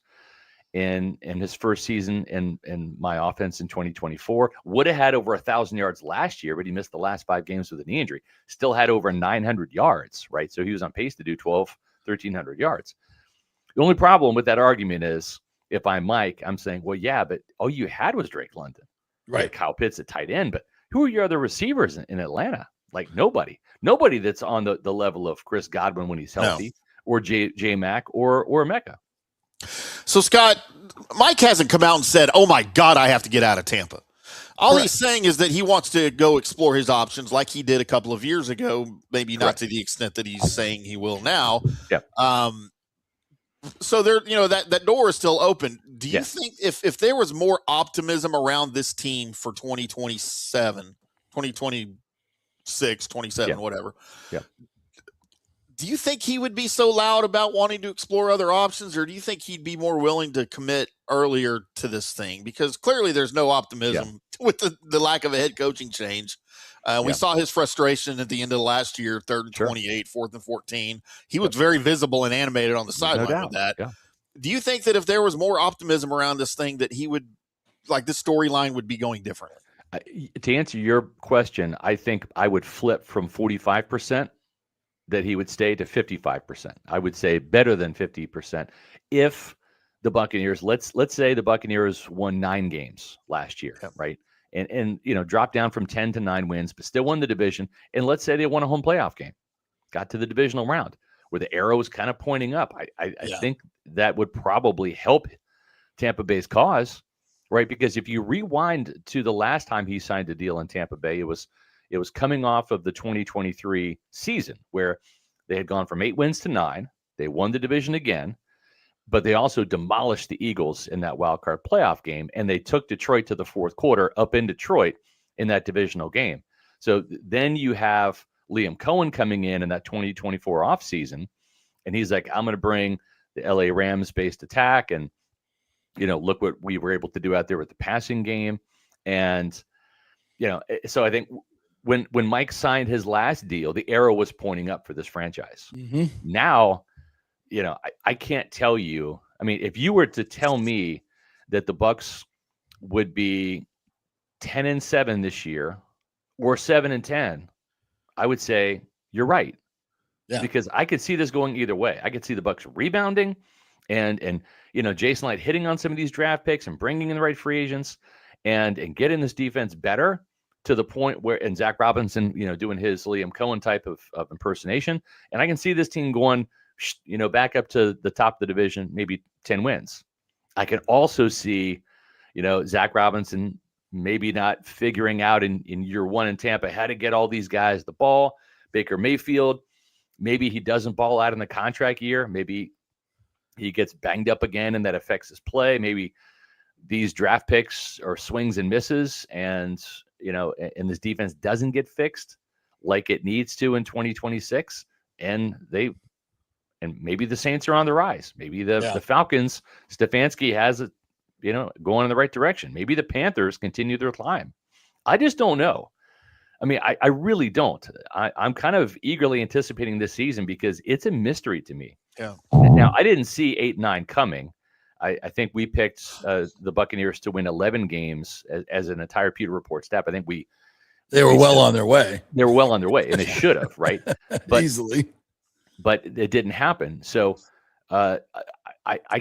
in his first season in my offense in 2024. Would have had over 1,000 yards last year, but he missed the last 5 games with a knee injury. Still had over 900 yards, right? So he was on pace to do 1,300 yards. The only problem with that argument is, if I'm Mike, I'm saying, well, yeah, but all you had was Drake London. Right. Kyle Pitts at tight end, but who are your other receivers in Atlanta? Like nobody that's on the level of Chris Godwin when he's healthy, or J Mac or Mecca. So, Scott, Mike hasn't come out and said, oh, my God, I have to get out of Tampa. All he's saying is that he wants to go explore his options like he did a couple of years ago, maybe not to the extent that he's saying he will now. Yeah. So there, that door is still open. Do you think if there was more optimism around this team for 2027, 2026, 27, whatever, do you think he would be so loud about wanting to explore other options, or do you think he'd be more willing to commit earlier to this thing? Because clearly there's no optimism with the lack of a head coaching change. We saw his frustration at the end of last year, 3rd and 28, 4th and 14. He was very visible and animated on the sideline with that. Yeah. Do you think that if there was more optimism around this thing, that he would, like, this storyline would be going differently? To answer your question, I think I would flip from 45% that he would stay to 55%. I would say better than 50% if the Buccaneers, let's say the Buccaneers won 9 games last year, right? And dropped down from 10 to 9 wins, but still won the division. And let's say they won a home playoff game, got to the divisional round where the arrow is kind of pointing up. I think that would probably help Tampa Bay's cause, right? Because if you rewind to the last time he signed a deal in Tampa Bay, it was coming off of the 2023 season where they had gone from 8 wins to 9. They won the division again, but they also demolished the Eagles in that wild card playoff game, and they took Detroit to the 4th quarter up in Detroit in that divisional game. So then you have Liam Cohen coming in that 2024 offseason, and he's like, I'm going to bring the LA Rams-based attack, and look what we were able to do out there with the passing game. And so I think when Mike signed his last deal, the arrow was pointing up for this franchise. Mm-hmm. Now, I can't tell you. I mean, if you were to tell me that the Bucs would be 10-7 this year or 7-10, I would say you're right. Yeah. Because I could see this going either way. I could see the Bucs rebounding and Jason Licht hitting on some of these draft picks and bringing in the right free agents and getting this defense better to the point where, and Zach Robinson, doing his Liam Cohen type of impersonation. And I can see this team going, back up to the top of the division, maybe 10 wins. I can also see, Zach Robinson maybe not figuring out in year 1 in Tampa how to get all these guys the ball. Baker Mayfield, maybe he doesn't ball out in the contract year. Maybe he gets banged up again and that affects his play. Maybe these draft picks are swings and misses and this defense doesn't get fixed like it needs to in 2026. And maybe the Saints are on the rise. Maybe the Falcons, Stefanski has it, going in the right direction. Maybe the Panthers continue their climb. I just don't know. I mean, I really don't. I'm kind of eagerly anticipating this season because it's a mystery to me. Yeah. Now, I didn't see 8-9 coming. I think we picked the Buccaneers to win 11 games as an entire Pewter Report staff. I think they were well on their way. They were well on their way, and they should have, right? But, easily. But it didn't happen. So I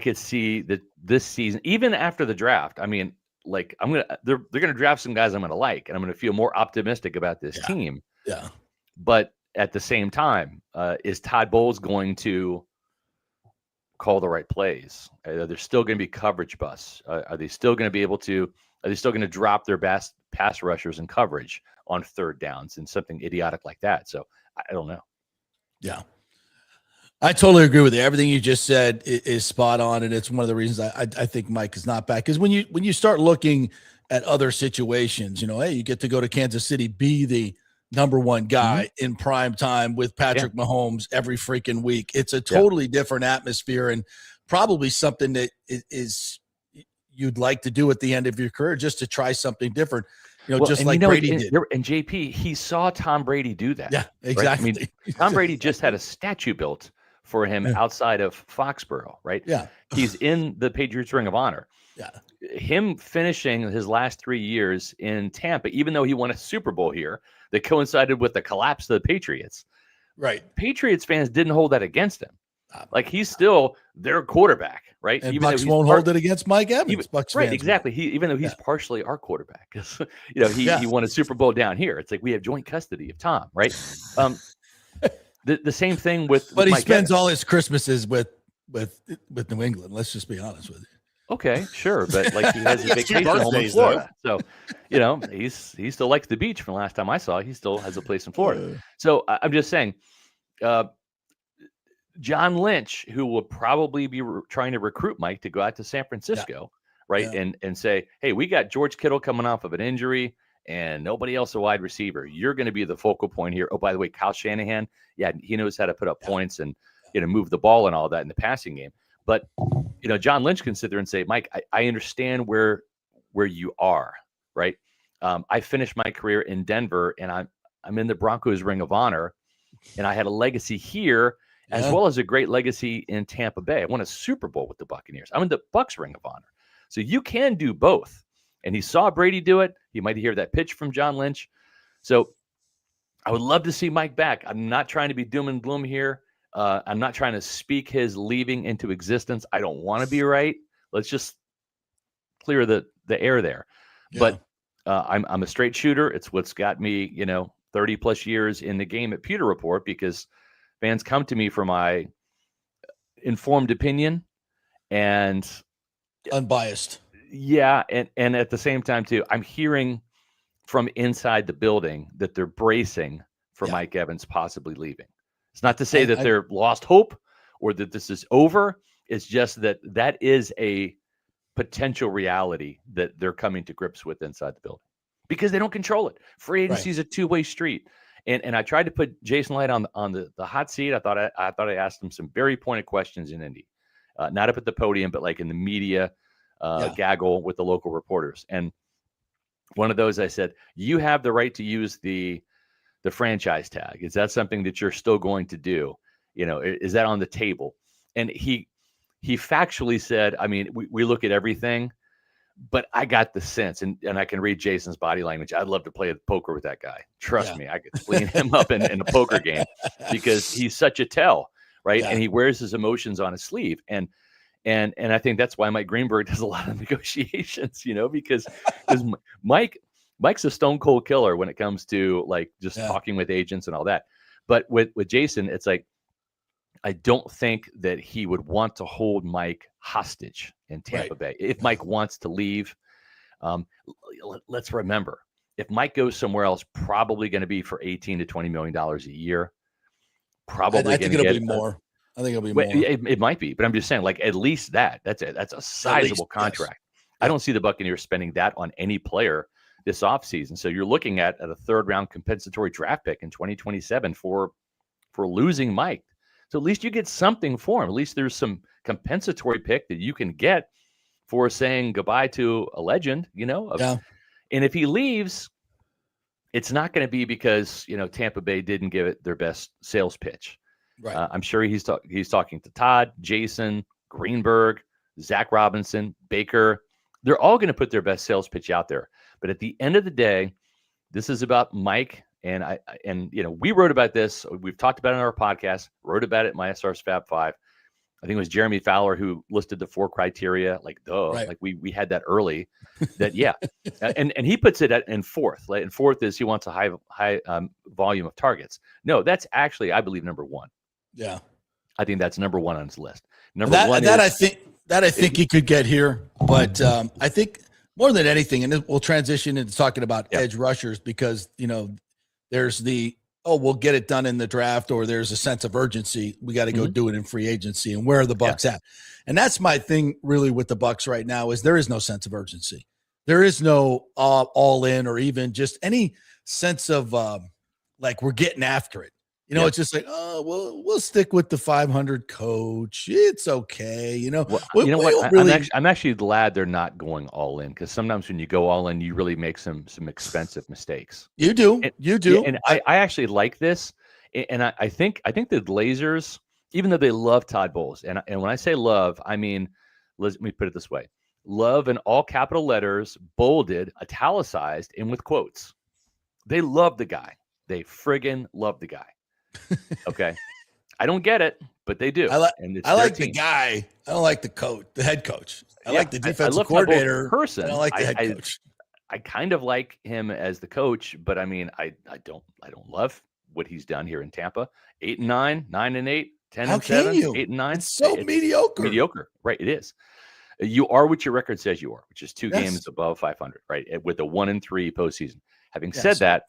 could see that this season, even after the draft, I mean, like they're gonna draft some guys I'm gonna like, and I'm gonna feel more optimistic about this team. Yeah. But at the same time, is Todd Bowles going to call the right plays? Are there still going to be coverage busts? Are they still going to be able to? Are they still going to drop their best pass rushers in coverage on 3rd downs and something idiotic like that? So I don't know. Yeah. I totally agree with you. Everything you just said is spot on, and it's one of the reasons I think Mike is not back. Because when you start looking at other situations, hey, you get to go to Kansas City, be the number 1 guy in prime time with Patrick Mahomes every freaking week. It's a totally different atmosphere, and probably something that is you'd like to do at the end of your career, just to try something different. Just like Brady did. And JP, he saw Tom Brady do that. Yeah, exactly. Right? I mean, Tom Brady just had a statue built for him outside of Foxborough, right? Yeah. He's in the Patriots Ring of Honor. Yeah. Him finishing his last 3 years in Tampa, even though he won a Super Bowl here that coincided with the collapse of the Patriots. Right. Patriots fans didn't hold that against him. Like, he's still their quarterback, right? And even Bucs won't hold it against Mike Evans. Bucs right, fans exactly. Even though he's partially our quarterback, because he won a Super Bowl down here. It's like we have joint custody of Tom, right? The same thing with but he Mike spends Evans. all his Christmases with New England. Let's just be honest with you. Okay, sure, but like he has a vacation home in Florida, so he still likes the beach. From the last time I saw, he still has a place in Florida. So I'm just saying, John Lynch, who will probably be trying to recruit Mike to go out to San Francisco, right, and say, hey, we got George Kittle coming off of an injury, and nobody else a wide receiver. You're going to be the focal point here. Oh, by the way, Kyle Shanahan, he knows how to put up points and move the ball and all that in the passing game. But John Lynch can sit there and say, Mike, I understand where you are, right? I finished my career in Denver, and I'm in the Broncos Ring of Honor, and I had a legacy here as well as a great legacy in Tampa Bay. I won a Super Bowl with the Buccaneers. I'm in the Bucs Ring of Honor, so you can do both. And he saw Brady do it. He might hear that pitch from John Lynch. So I would love to see Mike back. I'm not trying to be doom and gloom here. I'm not trying to speak his leaving into existence. I don't want to be right. Let's just clear the air there. Yeah. But I'm a straight shooter. It's what's got me, 30 plus years in the game at Pewter Report, because fans come to me for my informed opinion and unbiased. Yeah. And at the same time too, I'm hearing from inside the building that they're bracing for Mike Evans possibly leaving. It's not to say that they're lost hope or that this is over. It's just that is a potential reality that they're coming to grips with inside the building because they don't control it. Free agency is a two-way street. And I tried to put Jason Licht on the hot seat. I thought I asked him some very pointed questions in Indy, not up at the podium, but like in the media gaggle with the local reporters. And one of those, I said, you have the right to use the franchise tag. Is that something that you're still going to do? Is that on the table? And he factually said, I mean, we look at everything, but I got the sense, and I can read Jason's body language. I'd love to play poker with that guy. Trust me, I could clean him up in a poker game because he's such a tell, right? Yeah. And he wears his emotions on his sleeve. And I think that's why Mike Greenberg does a lot of negotiations, because Mike's a stone cold killer when it comes to like just talking with agents and all that. But with Jason, it's like, I don't think that he would want to hold Mike hostage in Tampa Bay. If Mike wants to leave, let's remember, if Mike goes somewhere else, probably going to be for $18 to $20 million a year. Probably I think it'll be more. I think it'll be more. It might be, but I'm just saying, like, at least that's a sizable contract. Yes. I don't see the Buccaneers spending that on any player this offseason. So you're looking at a third round compensatory draft pick in 2027 for losing Mike. So at least you get something for him. At least there's some compensatory pick that you can get for saying goodbye to a legend, And if he leaves, it's not going to be because, Tampa Bay didn't give it their best sales pitch. Right. I'm sure he's talking to Todd, Jason, Greenberg, Zach Robinson, Baker. They're all going to put their best sales pitch out there. But at the end of the day, this is about Mike. And we wrote about this. We've talked about it on our podcast, wrote about it in my SR's Fab 5. I think it was Jeremy Fowler who listed the 4 criteria. Like, like we had that early. That and he puts it in fourth. Like, and fourth is he wants a high volume of targets. No, that's actually, I believe, number 1. Yeah, I think that's number 1 on his list. Number one I think he could get here, but I think more than anything, and we'll transition into talking about edge rushers because there's we'll get it done in the draft, or there's a sense of urgency. We got to go do it in free agency, and where are the Bucs at? And that's my thing really with the Bucs right now is there is no sense of urgency. There is no all in or even just any sense of like we're getting after it. It's just like, we'll stick with the 500 coach. It's okay. I'm actually glad they're not going all in, because sometimes when you go all in, you really make some expensive mistakes. You do. And I actually like this. And I think the Glazers even though they love Todd Bowles, and when I say love, I mean, let me put it this way: love in all capital letters, bolded, italicized, and with quotes. They love the guy. They friggin' love the guy. Okay, I don't get it, but they do. I like team. the guy. I don't like the coach, the head coach. I like the I defensive love Todd Bowles coordinator. person. I don't like the head coach. I kind of like him as the coach, but I mean, I don't love what he's done here in Tampa. 8-9, 9-8, 10-7, 8-9. It's so mediocre. Mediocre, right? It is. You are what your record says you are, which is 2 games above 500, right? With a 1-3 postseason. Having said that,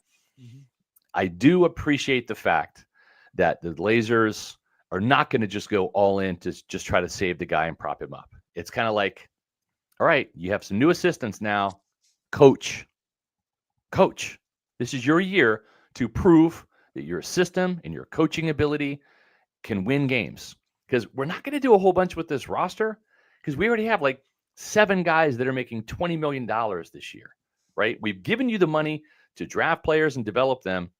I do appreciate the fact that the Blazers are not going to just go all in to just try to save the guy and prop him up. It's kind of like, all right, you have some new assistants now. Coach, this is your year to prove that your system and your coaching ability can win games. Because we're not going to do a whole bunch with this roster because we already have like 7 guys that are making $20 million this year, right? We've given you the money to draft players and develop them.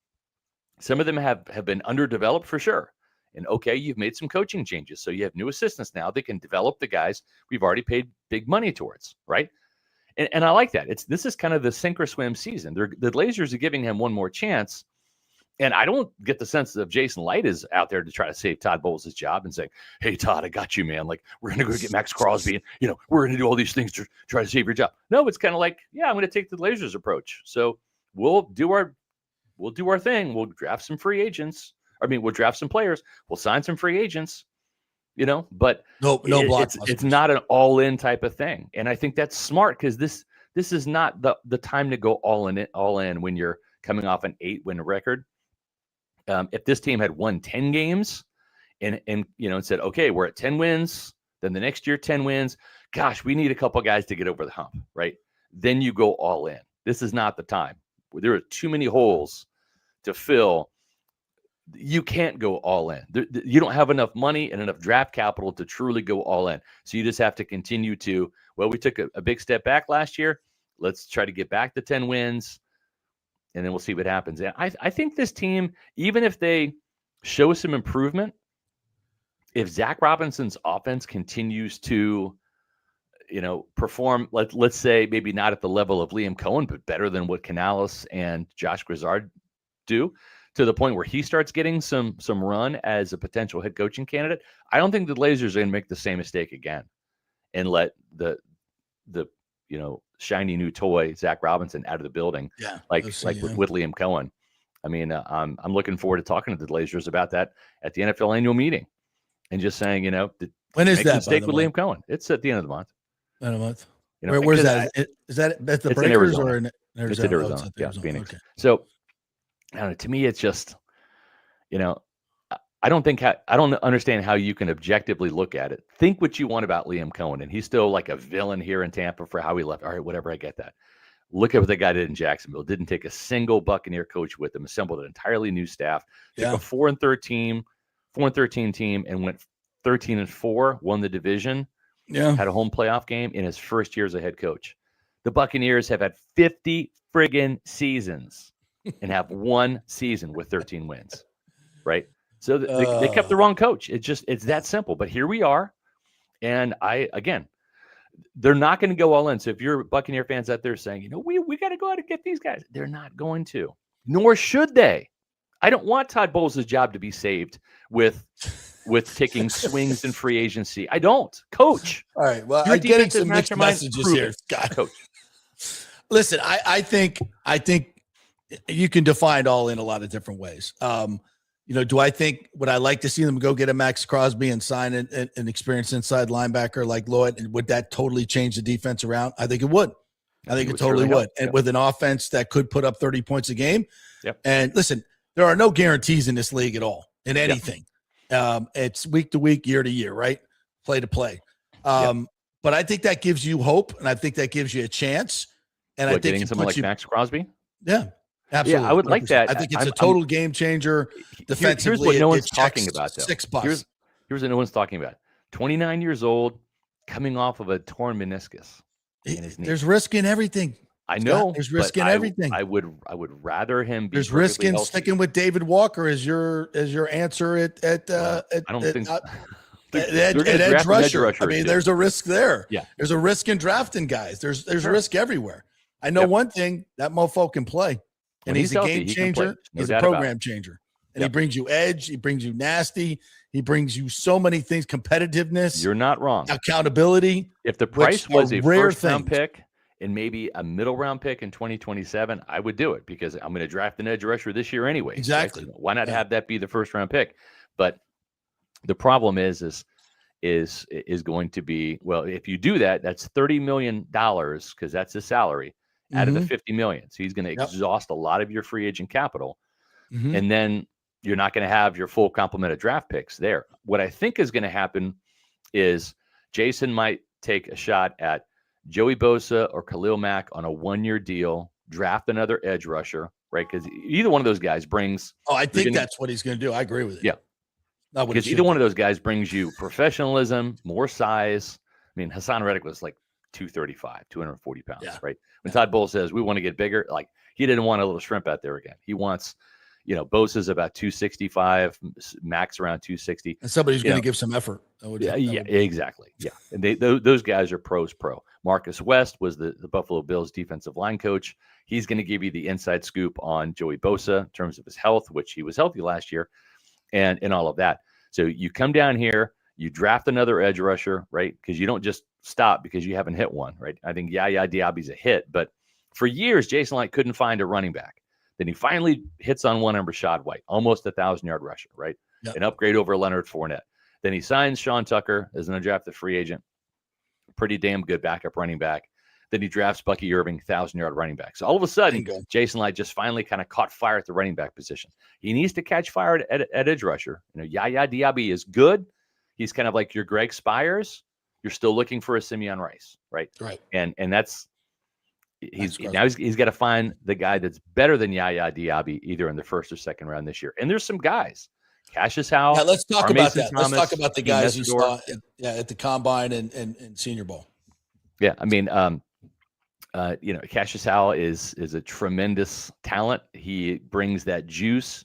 Some of them have been underdeveloped for sure. And okay, you've made some coaching changes. So you have new assistants now that can develop the guys we've already paid big money towards, right? And I like that. This is kind of the sink or swim season. The Blazers are giving him one more chance. And I don't get the sense that Jason Licht is out there to try to save Todd Bowles' job and saying, hey, Todd, I got you, man. Like, we're going to go get Max Crosby. And, we're going to do all these things to try to save your job. No, it's kind of like, yeah, I'm going to take the Blazers approach. So we'll do our thing. We'll draft some free agents. We'll draft some players. We'll sign some free agents. But it's not an all-in type of thing. And I think that's smart because this is not the time to go all in when you're coming off an 8-win record. If this team had won 10 games and said, okay, we're at 10 wins, then the next year 10 wins, gosh, we need a couple guys to get over the hump, right? Then you go all in. This is not the time. There are too many holes to fill. You can't go all in. You don't have enough money and enough draft capital to truly go all in. So you just have to continue to, we took a big step back last year. Let's try to get back to 10 wins, and then we'll see what happens. And I think this team, even if they show some improvement, if Zach Robinson's offense continues to, perform, let's say maybe not at the level of Liam Cohen, but better than what Canales and Josh Grizzard do, to the point where he starts getting some run as a potential head coaching candidate, I don't think the Blazers are going to make the same mistake again and let the shiny new toy Zach Robinson out of the building, with Liam Cohen. I mean, I'm looking forward to talking to the Blazers about that at the NFL annual meeting and just saying, when is that mistake with Liam Cohen? It's at the end of the month. End of the month. Where's that? Is that at the Breakers or in Arizona? It's in Arizona. Yeah, Phoenix. Okay. So, I don't know, to me, it's just, I don't understand how you can objectively look at it. Think what you want about Liam Cohen, and he's still like a villain here in Tampa for how he left. All right, whatever, I get that. Look at what the guy did in Jacksonville. Didn't take a single Buccaneer coach with him. Assembled an entirely new staff. Took a 4-13 team, and went 13-4. Won the division. Yeah, had a home playoff game in his first year as a head coach. The Buccaneers have had 50 friggin' seasons and have one season with 13 wins, right? So they kept the wrong coach. It's that simple. But here we are, and they're not going to go all in. So if you're Buccaneer fans out there saying, we got to go out and get these guys, they're not going to, nor should they. I don't want Todd Bowles' job to be saved with taking swings in free agency. I don't. Coach. All right. Well, I'm getting some mixed messages here, Scott. Coach. Listen, I think you can define all in a lot of different ways. Do I think would I like to see them go get a Max Crosby and sign an experienced inside linebacker like Lloyd? And would that totally change the defense around? I think it would. I think it totally would. And with an offense that could put up 30 points a game. Yep. And listen, there are no guarantees in this league at all in anything. Yep. It's week to week, year to year, right? Play to play. But I think that gives you hope, and I think that gives you a chance. And I think getting someone like Max Crosby. Yeah. Absolutely. Yeah, I would 100%. Like that. I think it's a total game changer. Defensively, here's what no one's talking about, though. $6. Here's what no one's talking about. 29 years old, coming off of a torn meniscus. There's risk in everything. I know There's risk but in everything. I would rather him be. There's risk in healthy. sticking with David Walker as your answer at I don't think at they're edge draft an rusher. edge I mean, too. there's a risk there. Yeah. There's a risk in drafting guys. There's Sure. risk everywhere. I know one thing, that mofo can play. And When he's he's a healthy, game he can play. changer. No He's a doubt about program it. changer. And he brings you edge. He brings you nasty. He brings you so many things, competitiveness. You're not wrong. Accountability. If the price was a rare first-round things. pick and maybe a middle-round pick in 2027, I would do it because I'm going to draft an edge rusher this year anyway. Exactly. Right? Why not have that be the first-round pick? But the problem is going to be, well, if you do that, that's $30 million because that's his salary out of the $50 million. So he's going to exhaust a lot of your free agent capital. And then you're not going to have your full complement of draft picks there. What I think is going to happen is Jason might take a shot at Joey Bosa or Khalil Mack on a 1-year deal, draft another edge rusher, right? Because either one of those guys brings. Oh, I think that's what he's going to do. I agree with it. Yeah. Because either one of those guys brings you professionalism, more size. I mean, Hassan Reddick was like 235, 240 pounds, right? When Todd Bowles says we want to get bigger, like he didn't want a little shrimp out there again. He wants, Bosa's about 265, Max around 260. And somebody's going to give some effort. Exactly. Yeah. And those guys are pro. Marcus West was the Buffalo Bills defensive line coach. He's going to give you the inside scoop on Joey Bosa in terms of his health, which he was healthy last year, and all of that. So you come down here, you draft another edge rusher, right? Because you don't just stop because you haven't hit one, right? I think Yaya Diaby's a hit, but for years, Jason Licht couldn't find a running back. Then he finally hits on one on Rashad White, almost 1,000-yard rusher, right? An upgrade over Leonard Fournette. Then he signs Sean Tucker as an undrafted free agent. Pretty damn good backup running back. Then he drafts Bucky Irving, 1,000-yard running back. So all of a sudden, Jason Licht just finally kind of caught fire at the running back position. He needs to catch fire at edge rusher. Yaya Diaby is good. He's kind of like your Greg Spires. You're still looking for a Simeon Rice, right? Right. And that's he's got to find the guy that's better than Yaya Diaby either in the first or second round this year. And there's some guys. Cassius Howell. Yeah, let's talk about that. Thomas, let's talk about the guys you saw at the combine and Senior Bowl. Yeah, I mean, Cassius Howell is a tremendous talent. He brings that juice,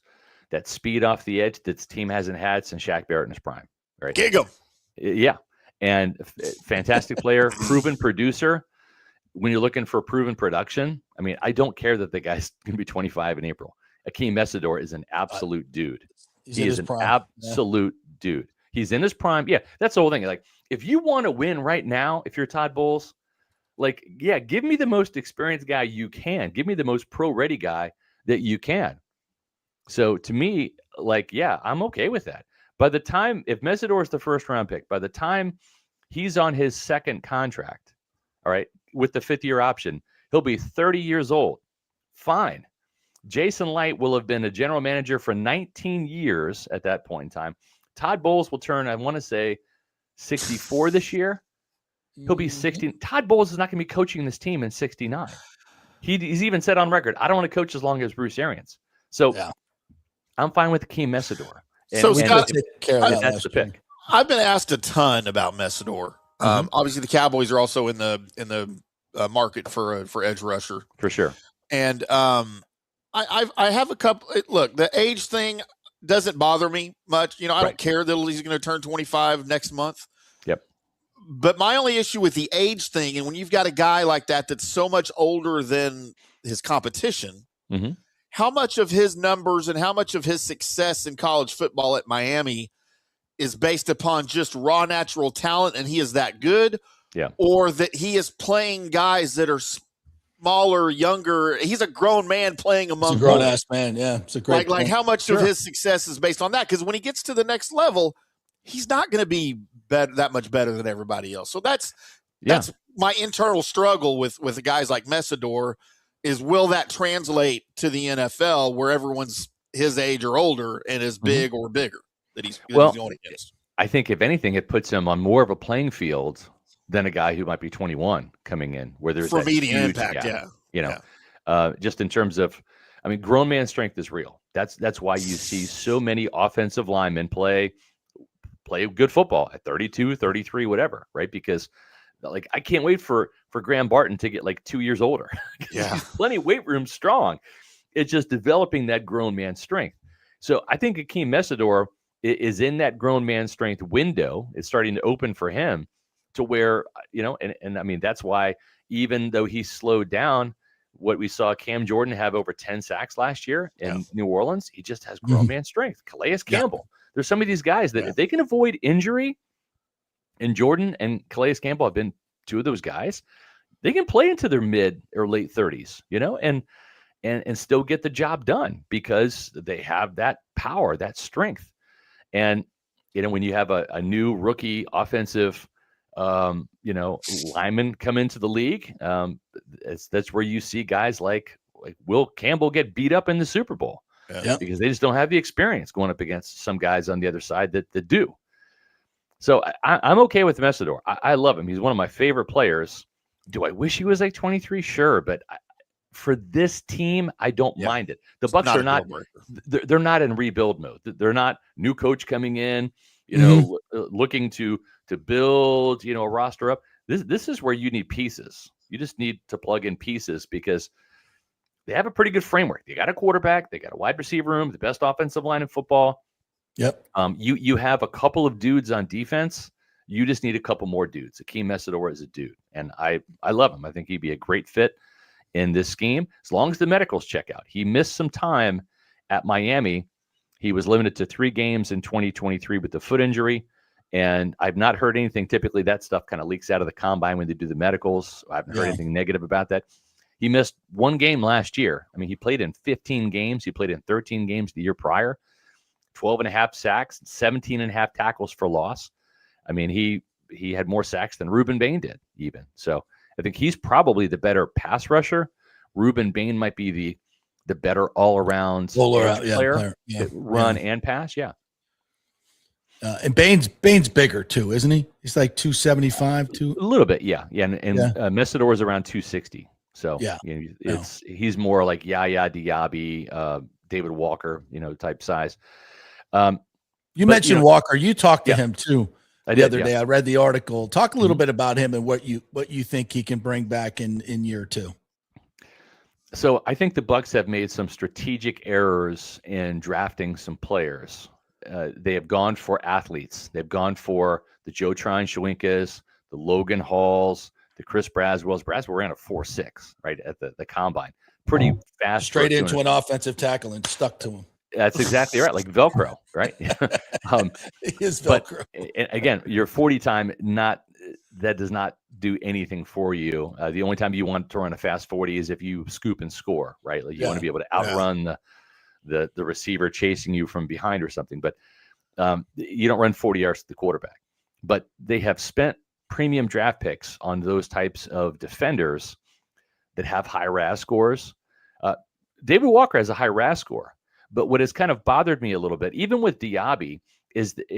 that speed off the edge that this team hasn't had since Shaq Barrett in his prime. Right? Gig him. Yeah, and fantastic player, proven producer. When you're looking for proven production, I mean, I don't care that the guy's going to be 25 in April. Akeem Messidor is an absolute dude. He is an absolute dude. He's in his prime. Yeah, that's the whole thing. Like, if you want to win right now, if you're Todd Bowles, like, yeah, give me the most experienced guy you can. Give me the most pro-ready guy that you can. So to me, like, yeah, I'm okay with that. By the time, if Messidor is the first-round pick, by the time he's on his second contract, all right, with the fifth-year option, he'll be 30 years old. Fine. Jason Licht will have been a general manager for 19 years at that point in time. Todd Bowles will turn, I want to say, 64 this year. He'll be 60. Todd Bowles is not going to be coaching this team in 69. He's even said on record, I don't want to coach as long as Bruce Arians. So I'm fine with Akeem Messidor. So Scott, that's the pick. I've been asked a ton about Messidor. Obviously, the Cowboys are also in the market for edge rusher for sure. And I have a couple. Look, the age thing doesn't bother me much. I don't care that he's going to turn 25 next month. Yep. But my only issue with the age thing, and when you've got a guy like that that's so much older than his competition, how much of his numbers and how much of his success in college football at Miami is based upon just raw natural talent and he is that good, or that he is playing guys that are smaller, younger. He's a grown man playing among a grown ass man. Yeah, it's a great like how much of his success is based on that? Because when he gets to the next level, he's not going to be that much better than everybody else. So that's my internal struggle with the guys like Messidor is, will that translate to the NFL where everyone's his age or older and is big or bigger that he's going against? I think if anything, it puts him on more of a playing field than a guy who might be 21 coming in, where there's for that median huge impact. Gap, just in terms of, I mean, grown man strength is real. That's why you see so many offensive linemen play good football at 32, 33, whatever, right? Because Like, I can't wait for Graham Barton to get like 2 years older. Yeah. He's plenty of weight room strong. It's just developing that grown man strength. So I think Akeem Messidor is in that grown man strength window. It's starting to open for him to where, and I mean, that's why even though he slowed down, what we saw Cam Jordan have over 10 sacks last year in New Orleans, he just has grown man strength. Calais Campbell. There's some of these guys that if they can avoid injury, and Jordan and Calais Campbell have been two of those guys, they can play into their mid or late 30s, and still get the job done because they have that power, that strength. And, when you have a new rookie offensive, lineman come into the league, that's where you see guys like Will Campbell get beat up in the Super Bowl because they just don't have the experience going up against some guys on the other side that do. So I'm okay with Messidor. I love him. He's one of my favorite players. Do I wish he was like 23? Sure. But for this team, I don't mind it. The Bucs are not, they're not in rebuild mode. They're not new coach coming in, looking to build, a roster up. This is where you need pieces. You just need to plug in pieces because they have a pretty good framework. They got a quarterback. They got a wide receiver room, the best offensive line in football. Yep. You have a couple of dudes on defense. You just need a couple more dudes. Akeem Messidor is a dude, and I love him. I think he'd be a great fit in this scheme as long as the medicals check out. He missed some time at Miami. He was limited to 3 games in 2023 with the foot injury, and I've not heard anything. Typically, that stuff kind of leaks out of the combine when they do the medicals. I haven't heard anything negative about that. He missed 1 game last year. I mean, he played in 15 games. He played in 13 games the year prior. 12.5 sacks, 17.5 tackles for loss. I mean, he had more sacks than Reuben Bain did even. So I think he's probably the better pass rusher. Reuben Bain might be the better all-around player. Run and pass, and Bain's bigger too, isn't he? He's like 275, a little bit, yeah. And Messidor is around 260. So he's more like Yaya Diaby, David Walker, type size. You mentioned Walker. You talked to him too the other day. I read the article. Talk a little bit about him and what you think he can bring back in year 2. So I think the Bucs have made some strategic errors in drafting some players. They have gone for athletes. They've gone for the Joe Tryon-Shawinkas, the Logan Halls, the Chris Braswells. Braswell ran a 4.6 right at the combine. Pretty fast. Straight into an offensive tackle and stuck to him. That's exactly right. Like Velcro, right? He is Velcro. But again, your 40 time, that does not do anything for you. The only time you want to run a fast 40 is if you scoop and score, right? Like you want to be able to outrun the receiver chasing you from behind or something. But you don't run 40 yards to the quarterback. But they have spent premium draft picks on those types of defenders that have high RAS scores. David Walker has a high RAS score. But what has kind of bothered me a little bit, even with Diaby,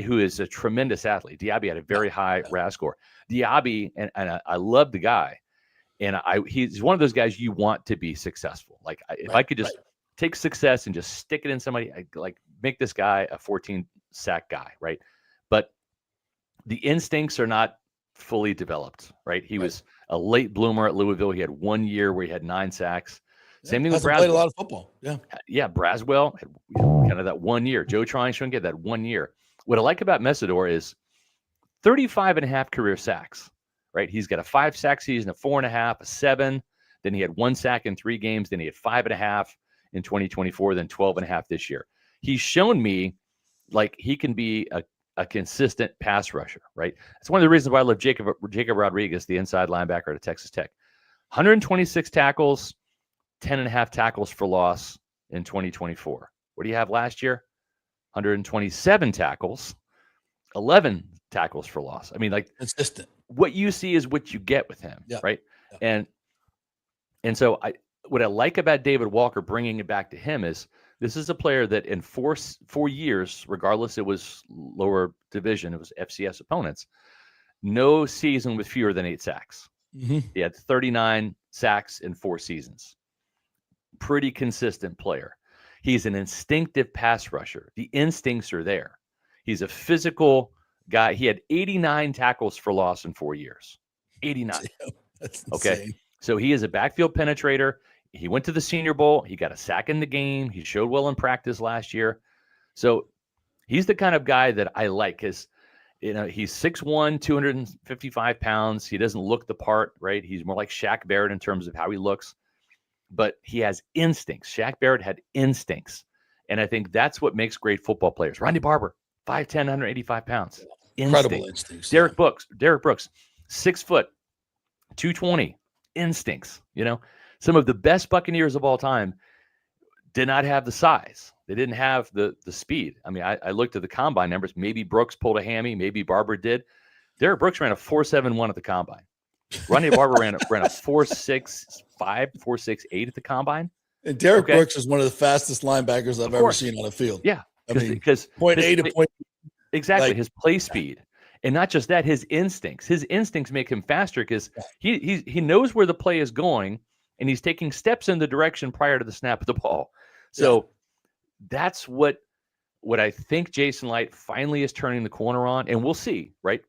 who is a tremendous athlete. Diaby had a very high RAS score. Diaby, and I love the guy, and he's one of those guys you want to be successful. Like if I could just take success and just stick it in somebody, I make this guy a 14 sack guy, right? But the instincts are not fully developed, right? He was a late bloomer at Louisville. He had 1 year where he had 9 sacks. Same thing with Braswell. Played a lot of football. Yeah. Braswell had kind of that 1 year. Joe Tryon-Shawinka that 1 year. What I like about Messidor is 35.5 career sacks, right? He's got a 5-sack season, a 4.5, a 7. Then he had 1 sack in 3 games. Then he had 5.5 in 2024. Then 12.5 this year. He's shown me like he can be a consistent pass rusher, right? It's one of the reasons why I love Jacob Rodriguez, the inside linebacker at Texas Tech. 126 tackles. 10.5 tackles for loss in 2024. What do you have last year? 127 tackles, 11 tackles for loss. I mean, like consistent. What you see is what you get with him, right? Yeah. And so what I like about David Walker, bringing it back to him, is this is a player that in 4 years, regardless it was lower division, it was FCS opponents, no season with fewer than 8 sacks. He had 39 sacks in 4 seasons. Pretty consistent player. He's an instinctive pass rusher. The instincts are there. He's a physical guy. He had 89 tackles for loss in 4 years. 89. That's Okay. insane. So he is a backfield penetrator. He went to the Senior Bowl. He got a sack in the game. He showed well in practice last year. So he's the kind of guy that I like because, he's 6'1", 255 pounds. He doesn't look the part, right? He's more like Shaq Barrett in terms of how he looks, but he has instincts. Shaq Barrett had instincts. And I think that's what makes great football players. Ronnie Barber, 5'10", 185 pounds. Incredible instincts. Derek Brooks, 6 foot, 220, instincts. Some of the best Buccaneers of all time did not have the size. They didn't have the speed. I mean, I looked at the combine numbers. Maybe Brooks pulled a hammy. Maybe Barber did. Derek Brooks ran a 4.71 at the combine. Ronnie Barber ran a 4.65, 4.68 at the combine. And Derek Brooks is one of the fastest linebackers I've ever seen on the field. Yeah, because point A to point. Exactly, his play speed. And not just that, his instincts. His instincts make him faster because he knows where the play is going, and he's taking steps in the direction prior to the snap of the ball. So that's what I think Jason Licht finally is turning the corner on, and we'll see, right?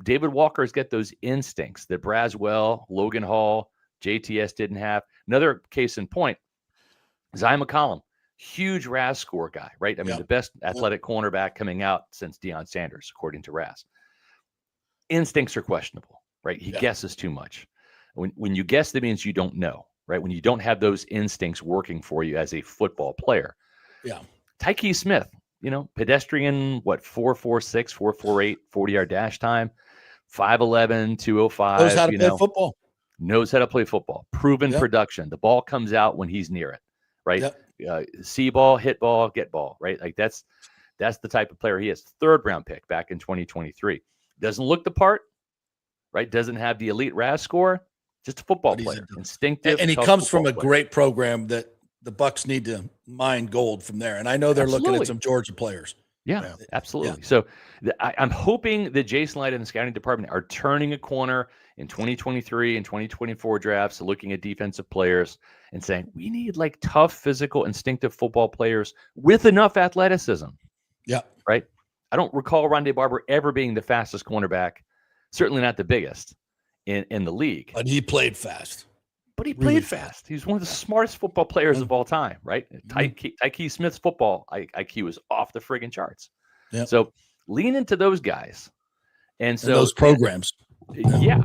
David Walker's got those instincts that Braswell, Logan Hall, JTS didn't have. Another case in point, Zy McCollum, huge RAS score guy, right? I mean, the best athletic cornerback coming out since Deion Sanders, according to RAS. Instincts are questionable, right? He guesses too much. When you guess, that means you don't know, right? When you don't have those instincts working for you as a football player. Yeah. Tyke Smith, pedestrian, 4.46, 4.48, 40-yard dash time, 5'11", 205. Knows how to play football. Knows how to play football. Proven production. The ball comes out when he's near it, right? See ball, hit ball, get ball, right? Like that's the type of player he is. 3rd round pick back in 2023. Doesn't look the part, right? Doesn't have the elite RAS score. Just a football player. Instinctive. And he comes from a great program that the Bucs need to mine gold from there. And I know they're looking at some Georgia players. Yeah, absolutely. Yeah. So I'm hoping that Jason Licht and the scouting department are turning a corner in 2023 and 2024 drafts, looking at defensive players and saying, we need like tough, physical, instinctive football players with enough athleticism. Yeah. Right. I don't recall Rondé Barber ever being the fastest cornerback, certainly not the biggest in the league. But he played fast. But he played fast. He's one of the smartest football players of all time, right? Tyke Smith's football IQ is off the friggin' charts. Yep. So lean into those guys. And those programs. Yeah.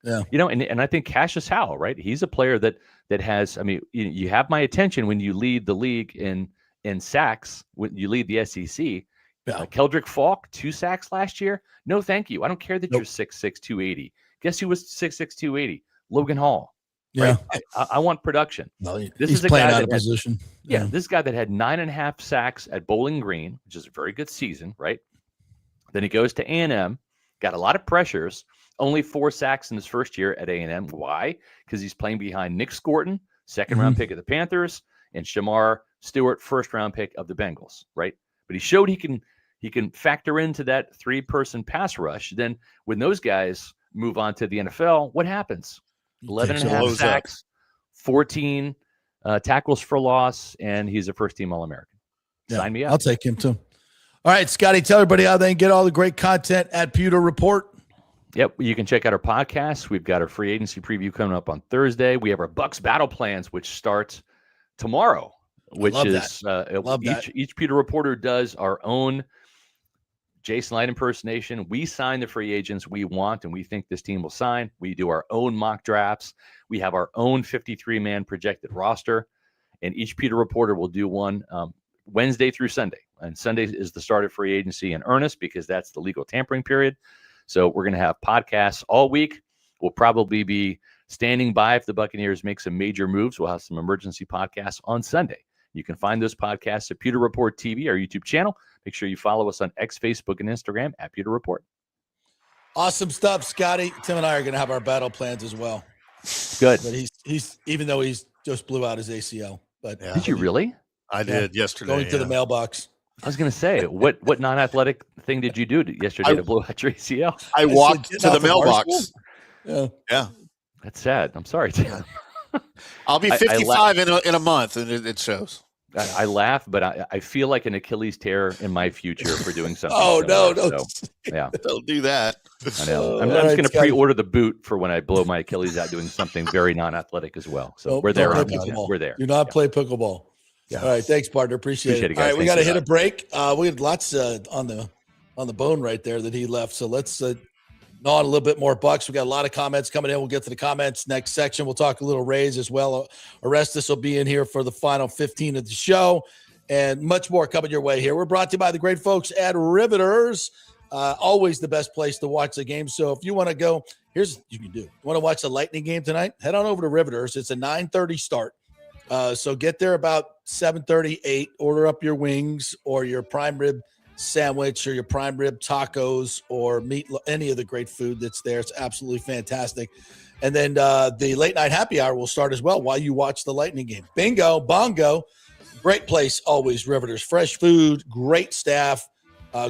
And I think Cassius Howell, right? He's a player that has, I mean, you have my attention when you lead the league in sacks, when you lead the SEC. Keldrick Falk, 2 sacks last year. No, thank you. I don't care that you're 6'6", 280. Guess who was 6'6", 280? Logan Hall. Right? Yeah. I want production. No, he's playing out of position. This guy that had 9.5 sacks at Bowling Green, which is a very good season, right? Then he goes to A&M, got a lot of pressures, only 4 sacks in his first year at A&M. Why? Because he's playing behind Nick Scorton, 2nd-round pick of the Panthers, and Shamar Stewart, 1st-round pick of the Bengals, right? But he showed he can factor into that 3-person pass rush. Then when those guys move on to the NFL, what happens? 11.5 sacks, 14 tackles for loss, and he's a first-team All-American. Sign me up. I'll take him too. All right, Scotty, tell everybody how they can get all the great content at Pewter Report. Yep, you can check out our podcast. We've got our free agency preview coming up on Thursday. We have our Bucs battle plans, which starts tomorrow, which is each Pewter Reporter does our own Jason Licht impersonation. We sign the free agents we want and we think this team will sign. We do our own mock drafts. We have our own 53-man projected roster, and each Pewter Reporter will do one Wednesday through Sunday. And Sunday is the start of free agency in earnest because that's the legal tampering period. So we're going to have podcasts all week. We'll probably be standing by if the Buccaneers make some major moves. We'll have some emergency podcasts on Sunday. You can find those podcasts at Pewter Report TV, our YouTube channel. Make sure you follow us on X, Facebook, and Instagram at Pewter Report. Awesome stuff, Scotty. Tim and I are going to have our battle plans as well. Good. But he's even though he's just blew out his ACL. But did you really? I did yesterday. Going to the mailbox. I was going to say, what non-athletic thing did you do yesterday to blow out your ACL? I walked to the mailbox. Yeah. That's sad. I'm sorry, Tim. I'll be 55 in a month, and it shows. I laugh, but I feel like an Achilles tear in my future for doing something. Oh, no, similar. So, yeah. Don't do that. I know. I'm All just right, going to Scott. pre-order the boot for when I blow my Achilles out doing something very non-athletic as well. So we're there. Don't play pickleball. We're there. Do not play pickleball. Yeah. All right, thanks, partner. Appreciate it. Guys. All right, we Thanks got to a hit a lot. break. We had lots on the bone right there that he left. So let's gnaw on a little bit more Bucs. We got a lot of comments coming in. We'll get to the comments next section. We'll talk a little Rays as well. Orestes will be in here for the final 15 of the show, and much more coming your way here. We're brought to you by the great folks at Riveters. Always the best place to watch the game. So if you want to go, here's what you can do. You want to watch the Lightning game tonight? Head on over to Riveters. It's a 9:30 start. So get there about 7:30, 8. Order up your wings or your prime rib sandwich or your prime rib tacos or meat, any of the great food that's there. It's absolutely fantastic. And then the late night happy hour will start as well while you watch the Lightning game. Bingo, bongo. Great place always, Riveters. Fresh food, great staff,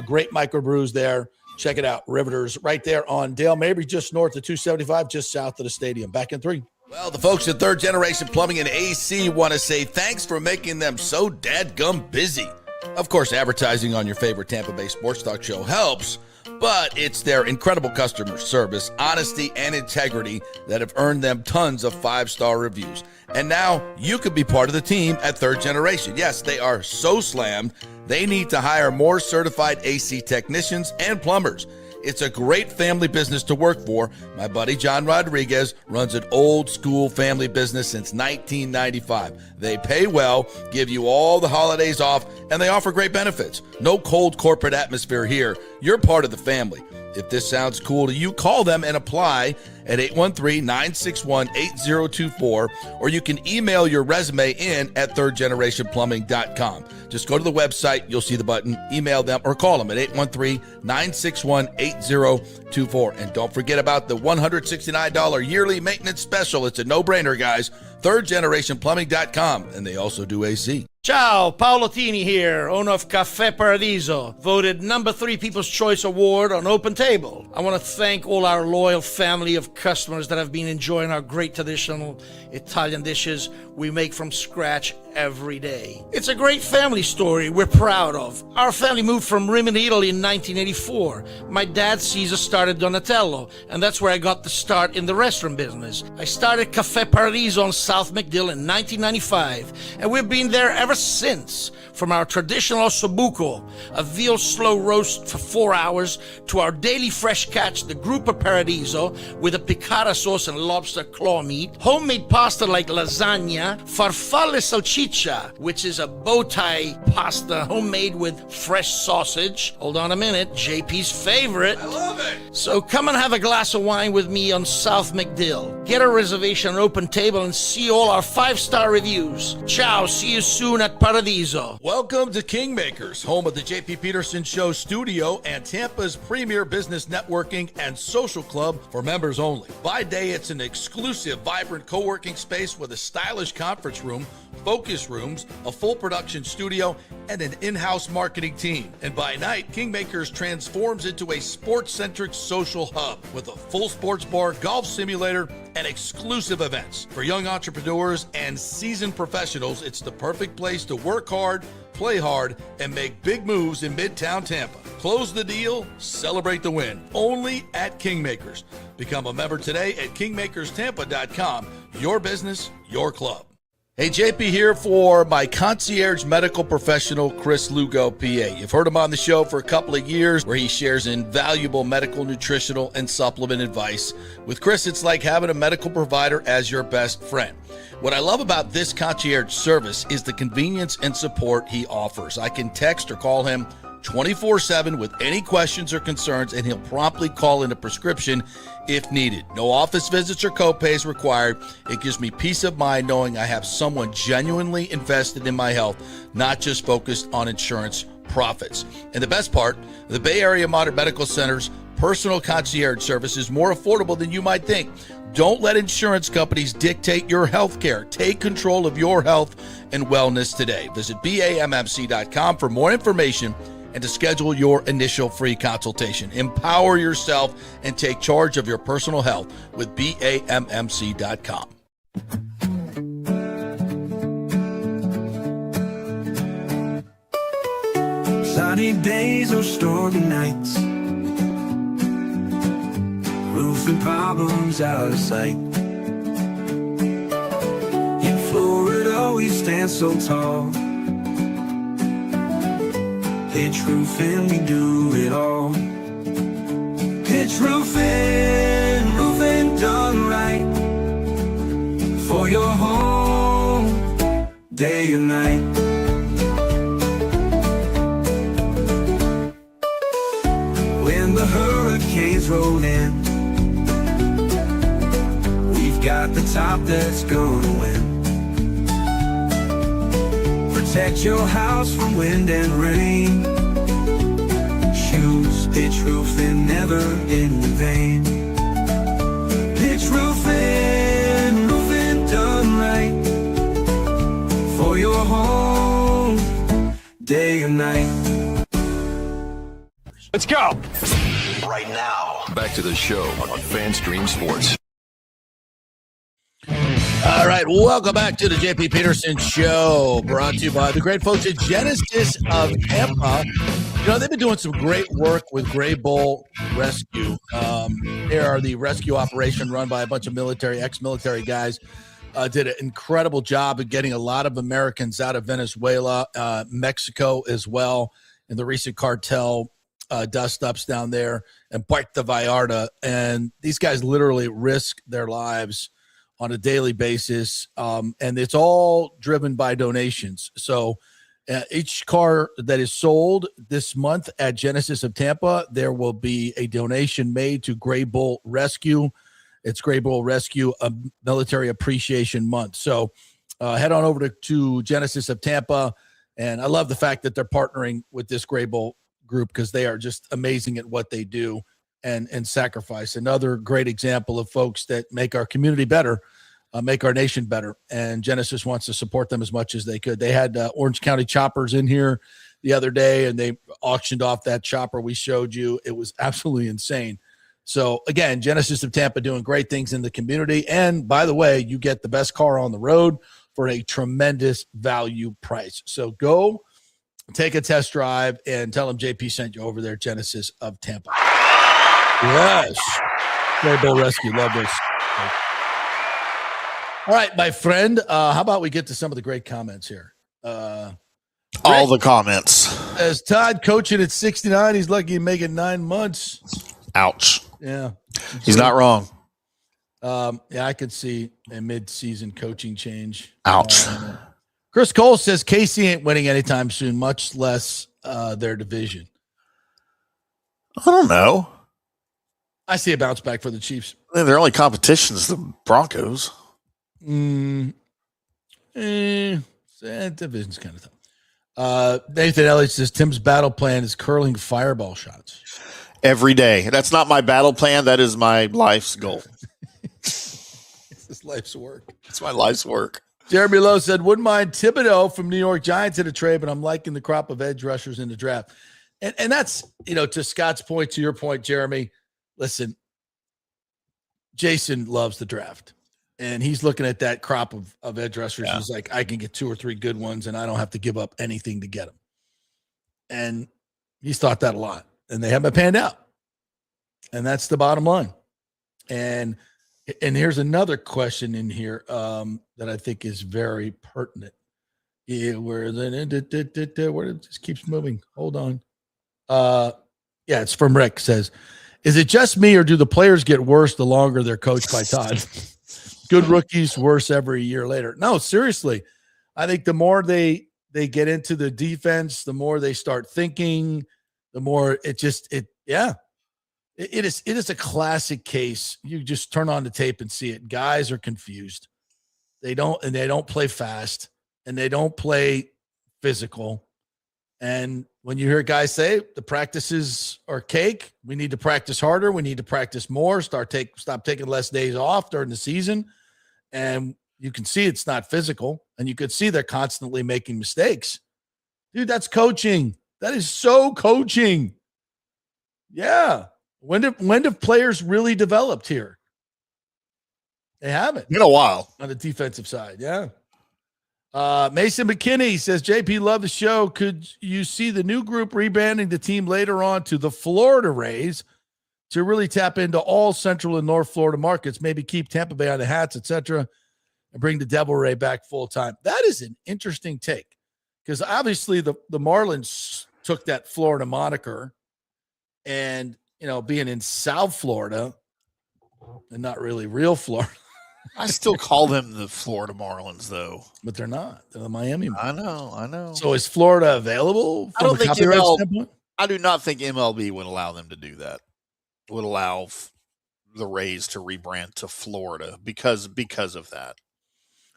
great microbrews there. Check it out, Riveters, right there on Dale Mabry, just north of 275, just south of the stadium. Back in 3. Well, the folks at Third Generation Plumbing and AC want to say thanks for making them so dadgum busy. Of course, advertising on your favorite Tampa Bay sports talk show helps, but it's their incredible customer service, honesty, and integrity that have earned them tons of 5-star reviews. And now you could be part of the team at Third Generation. Yes, they are so slammed, they need to hire more certified AC technicians and plumbers. It's a great family business to work for. My buddy John Rodriguez runs an old school family business since 1995. They pay well, give you all the holidays off, and they offer great benefits. No cold corporate atmosphere here. You're part of the family. If this sounds cool to you, call them and apply at 813-961-8024, or you can email your resume in at thirdgenerationplumbing.com. Just go to the website, you'll see the button, email them, or call them at 813-961-8024. And don't forget about the $169 yearly maintenance special. It's a no-brainer, guys. thirdgenerationplumbing.com, and they also do AC. Ciao, Paolo Tini here, owner of Caffè Paradiso, voted number 3 People's Choice Award on Open Table. I want to thank all our loyal family of customers that have been enjoying our great traditional Italian dishes we make from scratch every day. It's a great family story we're proud of. Our family moved from Rimini, Italy in 1984. My dad, Caesar, started Donatello, and that's where I got the start in the restaurant business. I started Caffè Paradiso on South McDill in 1995, and we've been there ever since. From our traditional ossobuco, a veal slow roast for 4 hours, to our daily fresh catch, the Gruppo Paradiso, with a piccata sauce and lobster claw meat, homemade pasta like lasagna, farfalle salchicha, which is a bow tie pasta homemade with fresh sausage. Hold on a minute, JP's favorite. I love it. So come and have a glass of wine with me on South McDill. Get a reservation on Open Table and see all our 5-star reviews. Ciao, see you soon at Paradiso. Welcome to Kingmakers, home of the JP Peterson Show studio and Tampa's premier business networking and social club for members only. By day, it's an exclusive, vibrant co-working space with a stylish conference room, focus rooms, a full production studio, and an in-house marketing team. And by night, Kingmakers transforms into a sports-centric social hub with a full sports bar, golf simulator, and exclusive events. For young entrepreneurs and seasoned professionals, it's the perfect place to work hard, play hard, and make big moves in Midtown Tampa. Close the deal, celebrate the win. Only at Kingmakers. Become a member today at kingmakerstampa.com. Your business, your club. Hey, JP here for my concierge medical professional, Chris Lugo, PA. You've heard him on the show for a couple of years where he shares invaluable medical, nutritional, and supplement advice. With Chris, it's like having a medical provider as your best friend. What I love about this concierge service is the convenience and support he offers. I can text or call him 24/7 with any questions or concerns, and he'll promptly call in a prescription if needed. No office visits or copays required. It gives me peace of mind knowing I have someone genuinely invested in my health, not just focused on insurance profits. And the best part, the Bay Area Modern Medical Center's personal concierge service is more affordable than you might think. Don't let insurance companies dictate your health care. Take control of your health and wellness today. Visit BAMMC.com for more information and to schedule your initial free consultation. Empower yourself and take charge of your personal health with BAMMC.com. Sunny days or stormy nights, roofing problems out of sight. In Florida we stand so tall, pitch roofing, we do it all. Pitch roofing, roofing done right, for your home, day and night. When the hurricanes roll in, we've got the top that's gonna win. Protect your house from wind and rain. Choose pitch roofing, never in vain. Pitch roofing, roofing done right, for your home, day and night. Let's go. Right now. Back to the show on FanStream Sports. All right, welcome back to the JP Peterson Show, brought to you by the great folks at Genesis of Tampa. You know, they've been doing some great work with Gray Bull Rescue. They are the rescue operation run by a bunch of ex-military guys. Did an incredible job of getting a lot of Americans out of Venezuela, Mexico as well, in the recent cartel dust-ups down there, and Puerto Vallarta. And these guys literally risk their lives on a daily basis, and it's all driven by donations. So each car that is sold this month at Genesis of Tampa, there will be a donation made to Gray Bull Rescue. It's Gray Bull Rescue, a military appreciation month. So head on over to Genesis of Tampa, and I love the fact that they're partnering with this Gray Bull group because they are just amazing at what they do and sacrifice. Another great example of folks that make our community better, make our nation better. And Genesis wants to support them as much as they could. They had Orange County choppers in here the other day, and they auctioned off that chopper we showed you. It was absolutely insane. So again, Genesis of Tampa doing great things in the community. And by the way, you get the best car on the road for a tremendous value price. So go take a test drive and tell them JP sent you over there, Genesis of Tampa. Yes. Gray Bull Rescue. Love this. All right, my friend. How about we get to some of the great comments here? All the comments. As Todd coaching at 69, he's lucky to make it 9 months. Ouch. Yeah. He's not wrong. Yeah, I could see a mid-season coaching change. Ouch. Chris Cole says KC ain't winning anytime soon, much less their division. I don't know. I see a bounce back for the Chiefs. Their only competition is the Broncos. Division's kind of tough. Nathan Elliott says Tim's battle plan is curling fireball shots. Every day. That's not my battle plan. That is my life's goal. It's his life's work. It's my life's work. Jeremy Lowe said, wouldn't mind Thibodeau from New York Giants in a trade, but I'm liking the crop of edge rushers in the draft. And that's, to Scott's point, to your point, Jeremy, listen, Jason loves the draft. And he's looking at that crop of edge rushers. Yeah. He's like, I can get 2 or 3 good ones, and I don't have to give up anything to get them. And he's thought that a lot. And they haven't panned out. And that's the bottom line. And here's another question in here that I think is very pertinent. Yeah, where it just keeps moving. Hold on. Yeah, it's from Rick. Says, is it just me, or do the players get worse the longer they're coached by Todd? Good rookies, worse every year later. No, seriously. I think the more they get into the defense, the more they start thinking, the more it is a classic case. You just turn on the tape and see it. Guys are confused. They don't play fast, and they don't play physical. And when you hear guys say the practices are cake, we need to practice harder. We need to practice more. Stop taking less days off during the season. And you can see it's not physical, and you could see they're constantly making mistakes. Dude, that's coaching. That is so coaching. Yeah. When have players really developed here? They haven't. In a while. On the defensive side, yeah. Mason McKinney says, JP, love the show. Could you see the new group rebranding the team later on to the Florida Rays to really tap into all Central and North Florida markets, maybe keep Tampa Bay on the hats, etc., and bring the Devil Ray back full time? That is an interesting take because obviously the Marlins took that Florida moniker and, being in South Florida and not really real Florida. I still call them the Florida Marlins, though. But they're not. They're the Miami Marlins. I know. So is Florida available from a copyright standpoint? I do not think MLB would allow them to do that. Would allow the Rays to rebrand to Florida because of that.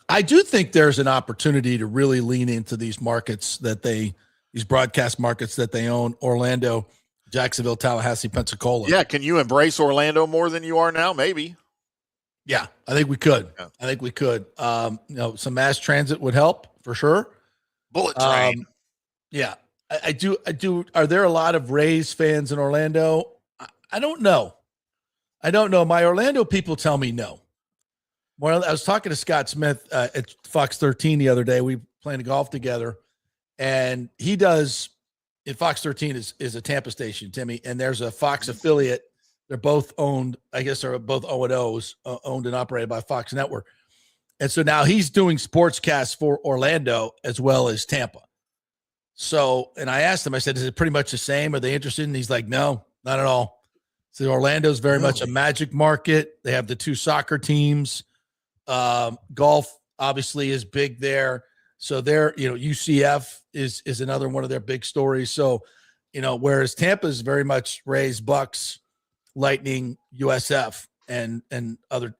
I do think there's an opportunity to really lean into these markets these broadcast markets that they own: Orlando, Jacksonville, Tallahassee, Pensacola. Yeah, can you embrace Orlando more than you are now? Maybe. Yeah, I think we could. Yeah. I think we could. Some mass transit would help for sure. Bullet train. Yeah, I do. Are there a lot of Rays fans in Orlando? I don't know. My Orlando people tell me no. Well, I was talking to Scott Smith at Fox 13 the other day. We playing golf together, and he does. Fox 13 is a Tampa station, Timmy, and there's a Fox affiliate. They're both owned, I guess they're both O&Os, owned and operated by Fox Network. And so now he's doing sportscasts for Orlando as well as Tampa. So, and I asked him, I said, is it pretty much the same? Are they interested? And he's like, no, not at all. So Orlando's very much a magic market. They have the two soccer teams. Golf obviously is big there. So UCF is another one of their big stories. So, whereas Tampa is very much Rays, Bucs, Lightning, USF, and other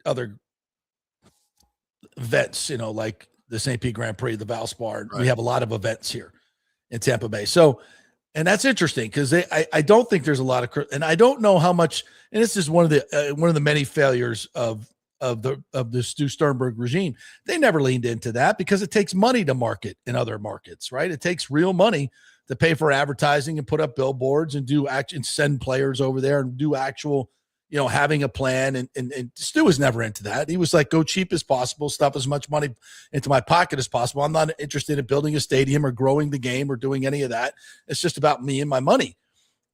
events, like the St. Pete Grand Prix, the Valspar. Right. We have a lot of events here in Tampa Bay. So, and that's interesting because I don't think there's a lot of, and I don't know how much. And this is one of the many failures of the Stu Sternberg regime. They never leaned into that because it takes money to market in other markets, right? It takes real money to pay for advertising and put up billboards and and send players over there and do actual, having a plan. And Stu was never into that. He was like, go cheap as possible, stuff as much money into my pocket as possible. I'm not interested in building a stadium or growing the game or doing any of that. It's just about me and my money.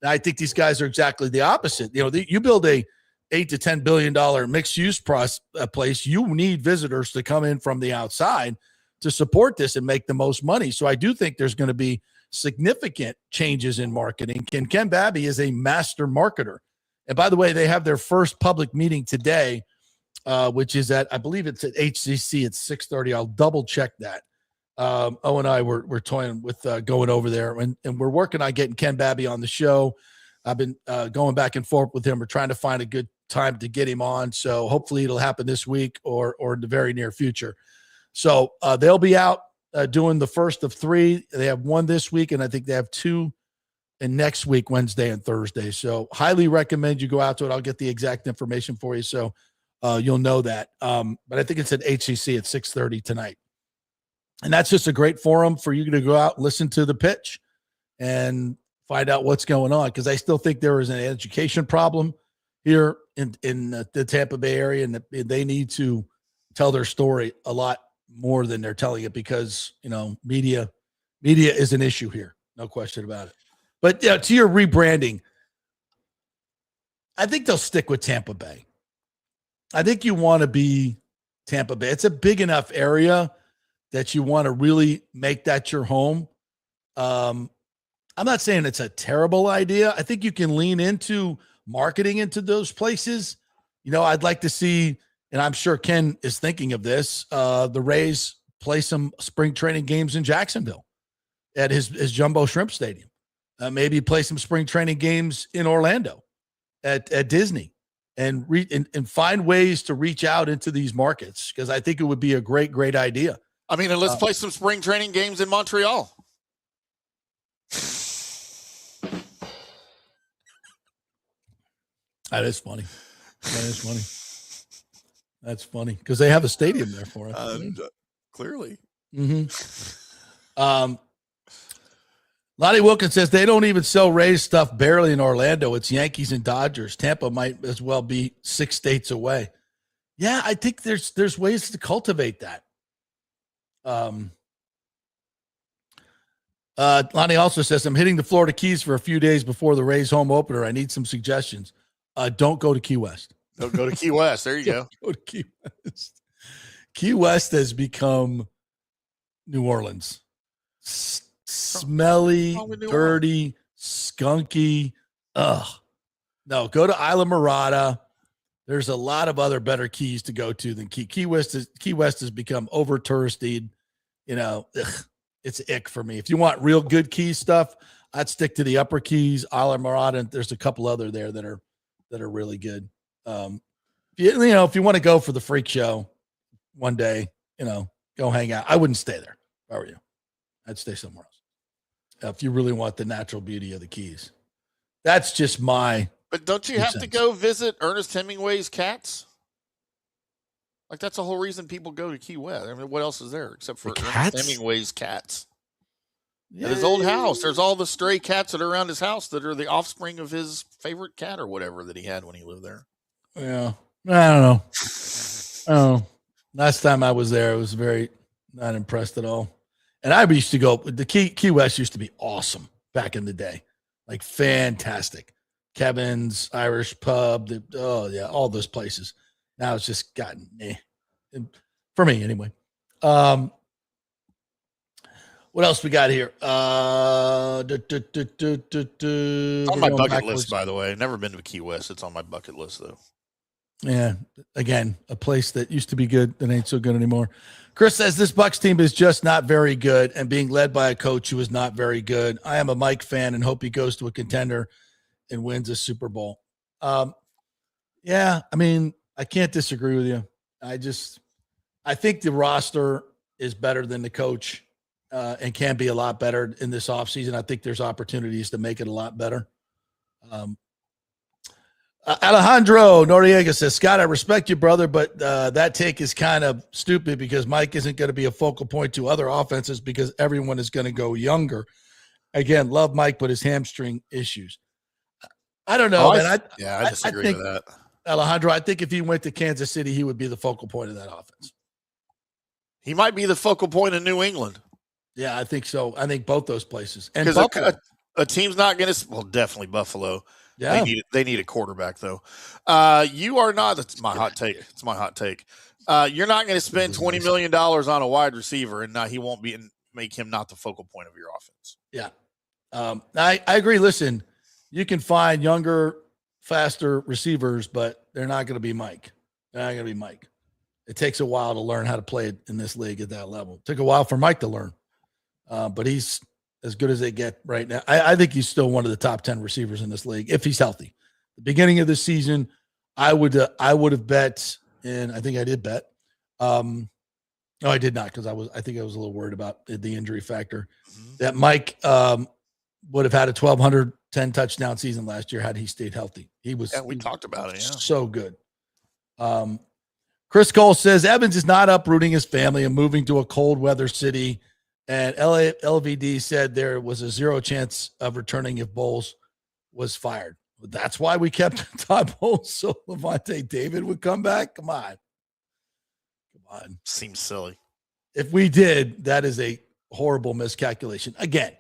And I think these guys are exactly the opposite. You build a $8 to $10 billion mixed use place. You need visitors to come in from the outside to support this and make the most money. So I do think there's going to be significant changes in marketing. And Ken Babby is a master marketer. And by the way, they have their first public meeting today, which is I believe it's at HCC at 6:30. I'll double check that. O and I were toying with going over there, and we're working on getting Ken Babby on the show. I've been going back and forth with him. We're trying to find a good time to get him on. So hopefully it'll happen this week or in the very near future. So they'll be out doing the first of three. They have one this week, and I think they have two in next week, Wednesday and Thursday. So highly recommend you go out to it. I'll get the exact information for you so you'll know that. But I think it's at HCC at 6:30 tonight. And that's just a great forum for you to go out and listen to the pitch and find out what's going on, because I still think there is an education problem here in the Tampa Bay area, and they need to tell their story a lot more than they're telling it, because media is an issue here, no question about it. But to your rebranding, I think they'll stick with Tampa Bay. I think you want to be Tampa Bay. It's a big enough area that you want to really make that your home. I'm not saying it's a terrible idea. I think you can lean into marketing into those places. I'd like to see, and I'm sure Ken is thinking of this, the Rays play some spring training games in Jacksonville at his Jumbo Shrimp Stadium. Maybe play some spring training games in Orlando at Disney, and find ways to reach out into these markets, because I think it would be a great, great idea. I mean, and let's play some spring training games in Montreal. That is funny. That's funny because they have a stadium there for it. Clearly. Mm-hmm. Lottie Wilkins says they don't even sell Rays stuff barely in Orlando. It's Yankees and Dodgers. Tampa might as well be 6 states away. Yeah, I think there's ways to cultivate that. Lonnie also says, I'm hitting the Florida Keys for a few days before the Rays home opener. I need some suggestions. Don't go to Key West. Don't go to Key West. There you go. Go to Key West. Key West has become New Orleans. Smelly, dirty, skunky. Ugh. No, go to Isla Mirada. There's a lot of other better keys to go to than Key West. Key West has become over touristed. It's ick for me. If you want real good key stuff, I'd stick to the Upper Keys, Isla Mirada, and there's a couple other there that are really good. If you want to go for the freak show one day, go hang out. I wouldn't stay there if I were you. I'd stay somewhere else. If you really want the natural beauty of the Keys. That's just my. But don't you have to go visit Ernest Hemingway's cats? Like, that's the whole reason people go to Key West. I mean, what else is there except for Ernest Hemingway's cats? At his old house, there's all the stray cats that are around his house that are the offspring of his favorite cat or whatever that he had when he lived there. Yeah. I don't know. Oh, last time I was there, I was very not impressed at all. And I used to go, the Key West used to be awesome back in the day. Like, fantastic. Kevin's, Irish Pub, all those places. Now it's just gotten for me anyway. What else we got here? On my bucket list, by the way. I've never been to Key West. It's on my bucket list, though. Yeah, again, a place that used to be good that ain't so good anymore. Chris says this Bucs team is just not very good and being led by a coach who is not very good. I am a Mike fan and hope he goes to a contender and wins a Super Bowl. Yeah, I mean, I can't disagree with you. I think the roster is better than the coach and can be a lot better in this offseason. I think there's opportunities to make it a lot better. Alejandro Noriega says, Scott, I respect you, brother, but that take is kind of stupid because Mike isn't going to be a focal point to other offenses because everyone is going to go younger. Again, love Mike, but his hamstring issues. I don't know, man. I disagree with that. Alejandro, I think if he went to Kansas City, he would be the focal point of that offense. He might be the focal point in New England. Yeah, I think so. I think both those places. And because a team's not going to – well, definitely Buffalo. Yeah. They need a quarterback, though. You are not – that's my hot take. It's my hot take. You're not going to spend $20 million on a wide receiver, and he won't be – make him not the focal point of your offense. Yeah. I agree. Listen, you can find younger – faster receivers, but they're not going to be Mike. They're not going to be Mike. It takes a while to learn how to play it in this league at that level. It took a while for Mike to learn, but he's as good as they get right now. I think he's still one of the top 10 receivers in this league if he's healthy. The beginning of the season, I would have bet, and I think I did bet. No, I did not because I think I was a little worried about the injury factor. That Mike would have had a 1,210 touchdown season last year had he stayed healthy. We talked about it. Yeah. So good. Chris Cole says Evans is not uprooting his family and moving to a cold weather city. And LVD said there was a 0 chance of returning if Bowles was fired. But that's why we kept Todd Bowles so Levante David would come back. Come on. Seems silly. If we did, that is a horrible miscalculation. Again,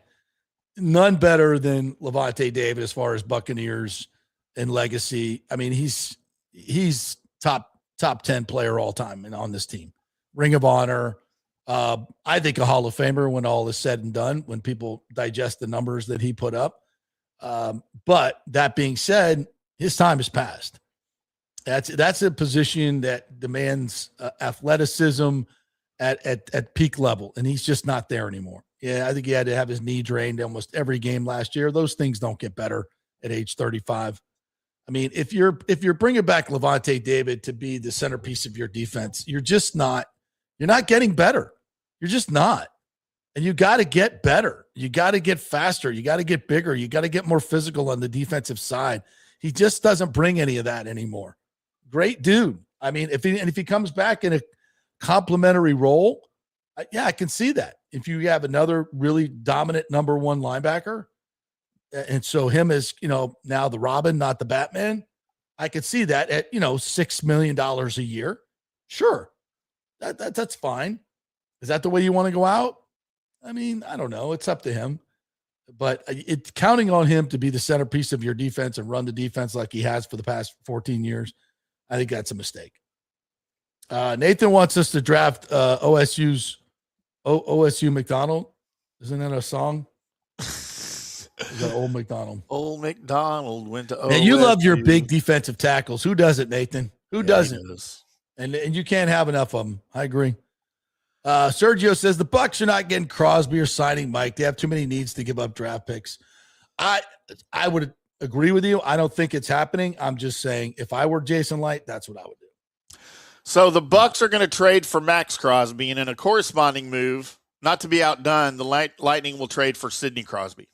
none better than Levante David as far as Buccaneers and legacy. I mean, he's top 10 player all time and on this team. Ring of Honor. I think a Hall of Famer when all is said and done, when people digest the numbers that he put up. But that being said, his time has passed. That's a position that demands athleticism at peak level, and he's just not there anymore. Yeah, I think he had to have his knee drained almost every game last year. Those things don't get better at age 35. I mean, if you're bringing back Levante David to be the centerpiece of your defense, you're not getting better. You're just not. And you got to get better. You got to get faster. You got to get bigger. You got to get more physical on the defensive side. He just doesn't bring any of that anymore. Great dude. I mean, if he comes back in a complimentary role, I can see that. If you have another really dominant number one linebacker, and so him as, now the Robin, not the Batman, I could see that at, $6 million a year. Sure. That's fine. Is that the way you want to go out? I mean, I don't know. It's up to him. But counting on him to be the centerpiece of your defense and run the defense like he has for the past 14 years, I think that's a mistake. Nathan wants us to draft OSU McDonald. Isn't that a song? Is that Old McDonald? Old McDonald went to OSU. Man, you love your big defensive tackles. Who doesn't, Nathan? Who doesn't? And you can't have enough of them. I agree. Sergio says the Bucs are not getting Crosby or signing Mike. They have too many needs to give up draft picks. I would agree with you. I don't think it's happening. I'm just saying if I were Jason Licht, that's what I would do. So the Bucs are going to trade for Max Crosby, and in a corresponding move, not to be outdone, the Lightning will trade for Sidney Crosby.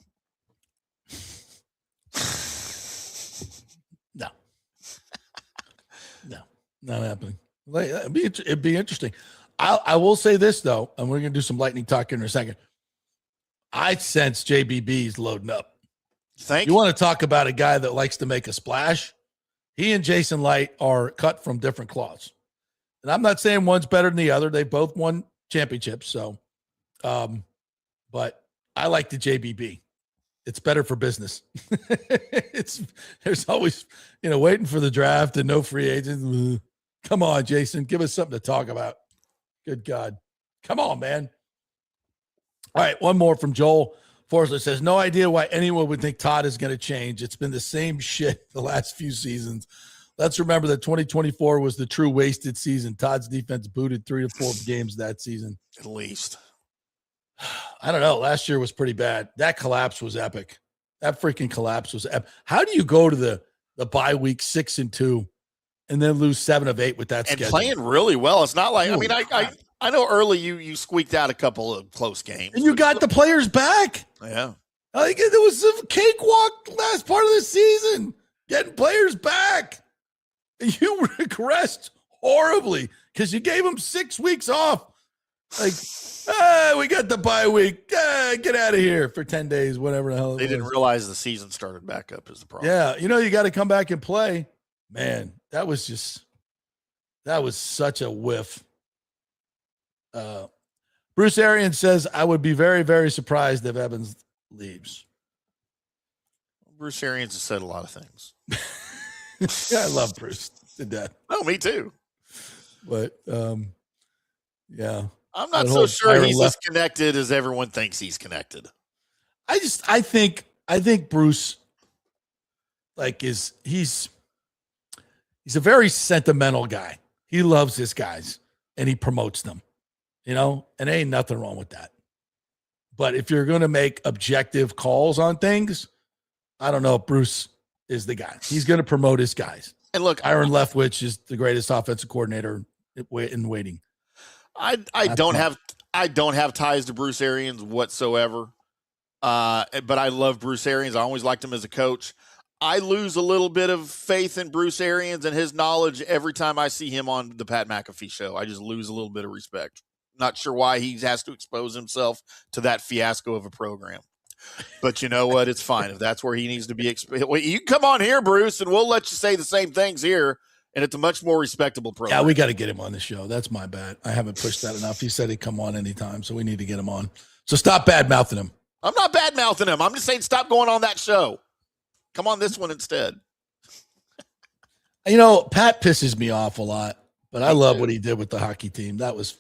No, not happening. It'd be interesting. I will say this, though, and we're going to do some Lightning talk in a second. I sense JBB's loading up. You want to talk about a guy that likes to make a splash? He and Jason Licht are cut from different cloths. And I'm not saying one's better than the other. They both won championships. So, but I like the JBB. It's better for business. There's always, waiting for the draft and no free agents. Come on, Jason, give us something to talk about. Good God. Come on, man. All right, one more from Joel Forsler says, no idea why anyone would think Todd is going to change. It's been the same shit the last few seasons. Let's remember that 2024 was the true wasted season. Todd's defense booted 3 to 4 games that season. At least. I don't know. Last year was pretty bad. That collapse was epic. That freaking collapse was epic. How do you go to the bye week 6-2 and then lose 7 of 8 with that and schedule? Playing really well. It's not like, I know early you squeaked out a couple of close games. And you got the players back. Yeah. Like it was a cakewalk last part of the season, getting players back. And you regressed horribly because you gave them 6 weeks off. Like, we got the bye week. Get out of here for 10 days, whatever the hell. They didn't realize the season started back up is the problem. Yeah. You got to come back and play. Man, that was such a whiff. Bruce Arians says, I would be very, very surprised if Evans leaves. Bruce Arians has said a lot of things. Yeah, I love Bruce to death. Oh, me too. But, yeah. I'm not so sure he's as connected as everyone thinks he's connected. I think Bruce, he's a very sentimental guy. He loves his guys and he promotes them, and ain't nothing wrong with that. But if you're going to make objective calls on things, I don't know if Bruce is the guy. He's going to promote his guys. And look, Aaron Leftwich is the greatest offensive coordinator in waiting. I don't have ties to Bruce Arians whatsoever. But I love Bruce Arians. I always liked him as a coach. I lose a little bit of faith in Bruce Arians and his knowledge every time I see him on the Pat McAfee show. I just lose a little bit of respect. Not sure why he has to expose himself to that fiasco of a program. But you know what? It's fine. If that's where he needs to be. You can come on here, Bruce, and we'll let you say the same things here. And it's a much more respectable program. Yeah, we got to get him on the show. That's my bad. I haven't pushed that enough. He said he'd come on anytime, so we need to get him on. So stop bad-mouthing him. I'm not bad-mouthing him. I'm just saying stop going on that show. Come on this one instead. Pat pisses me off a lot, but I love what he did with the hockey team. That was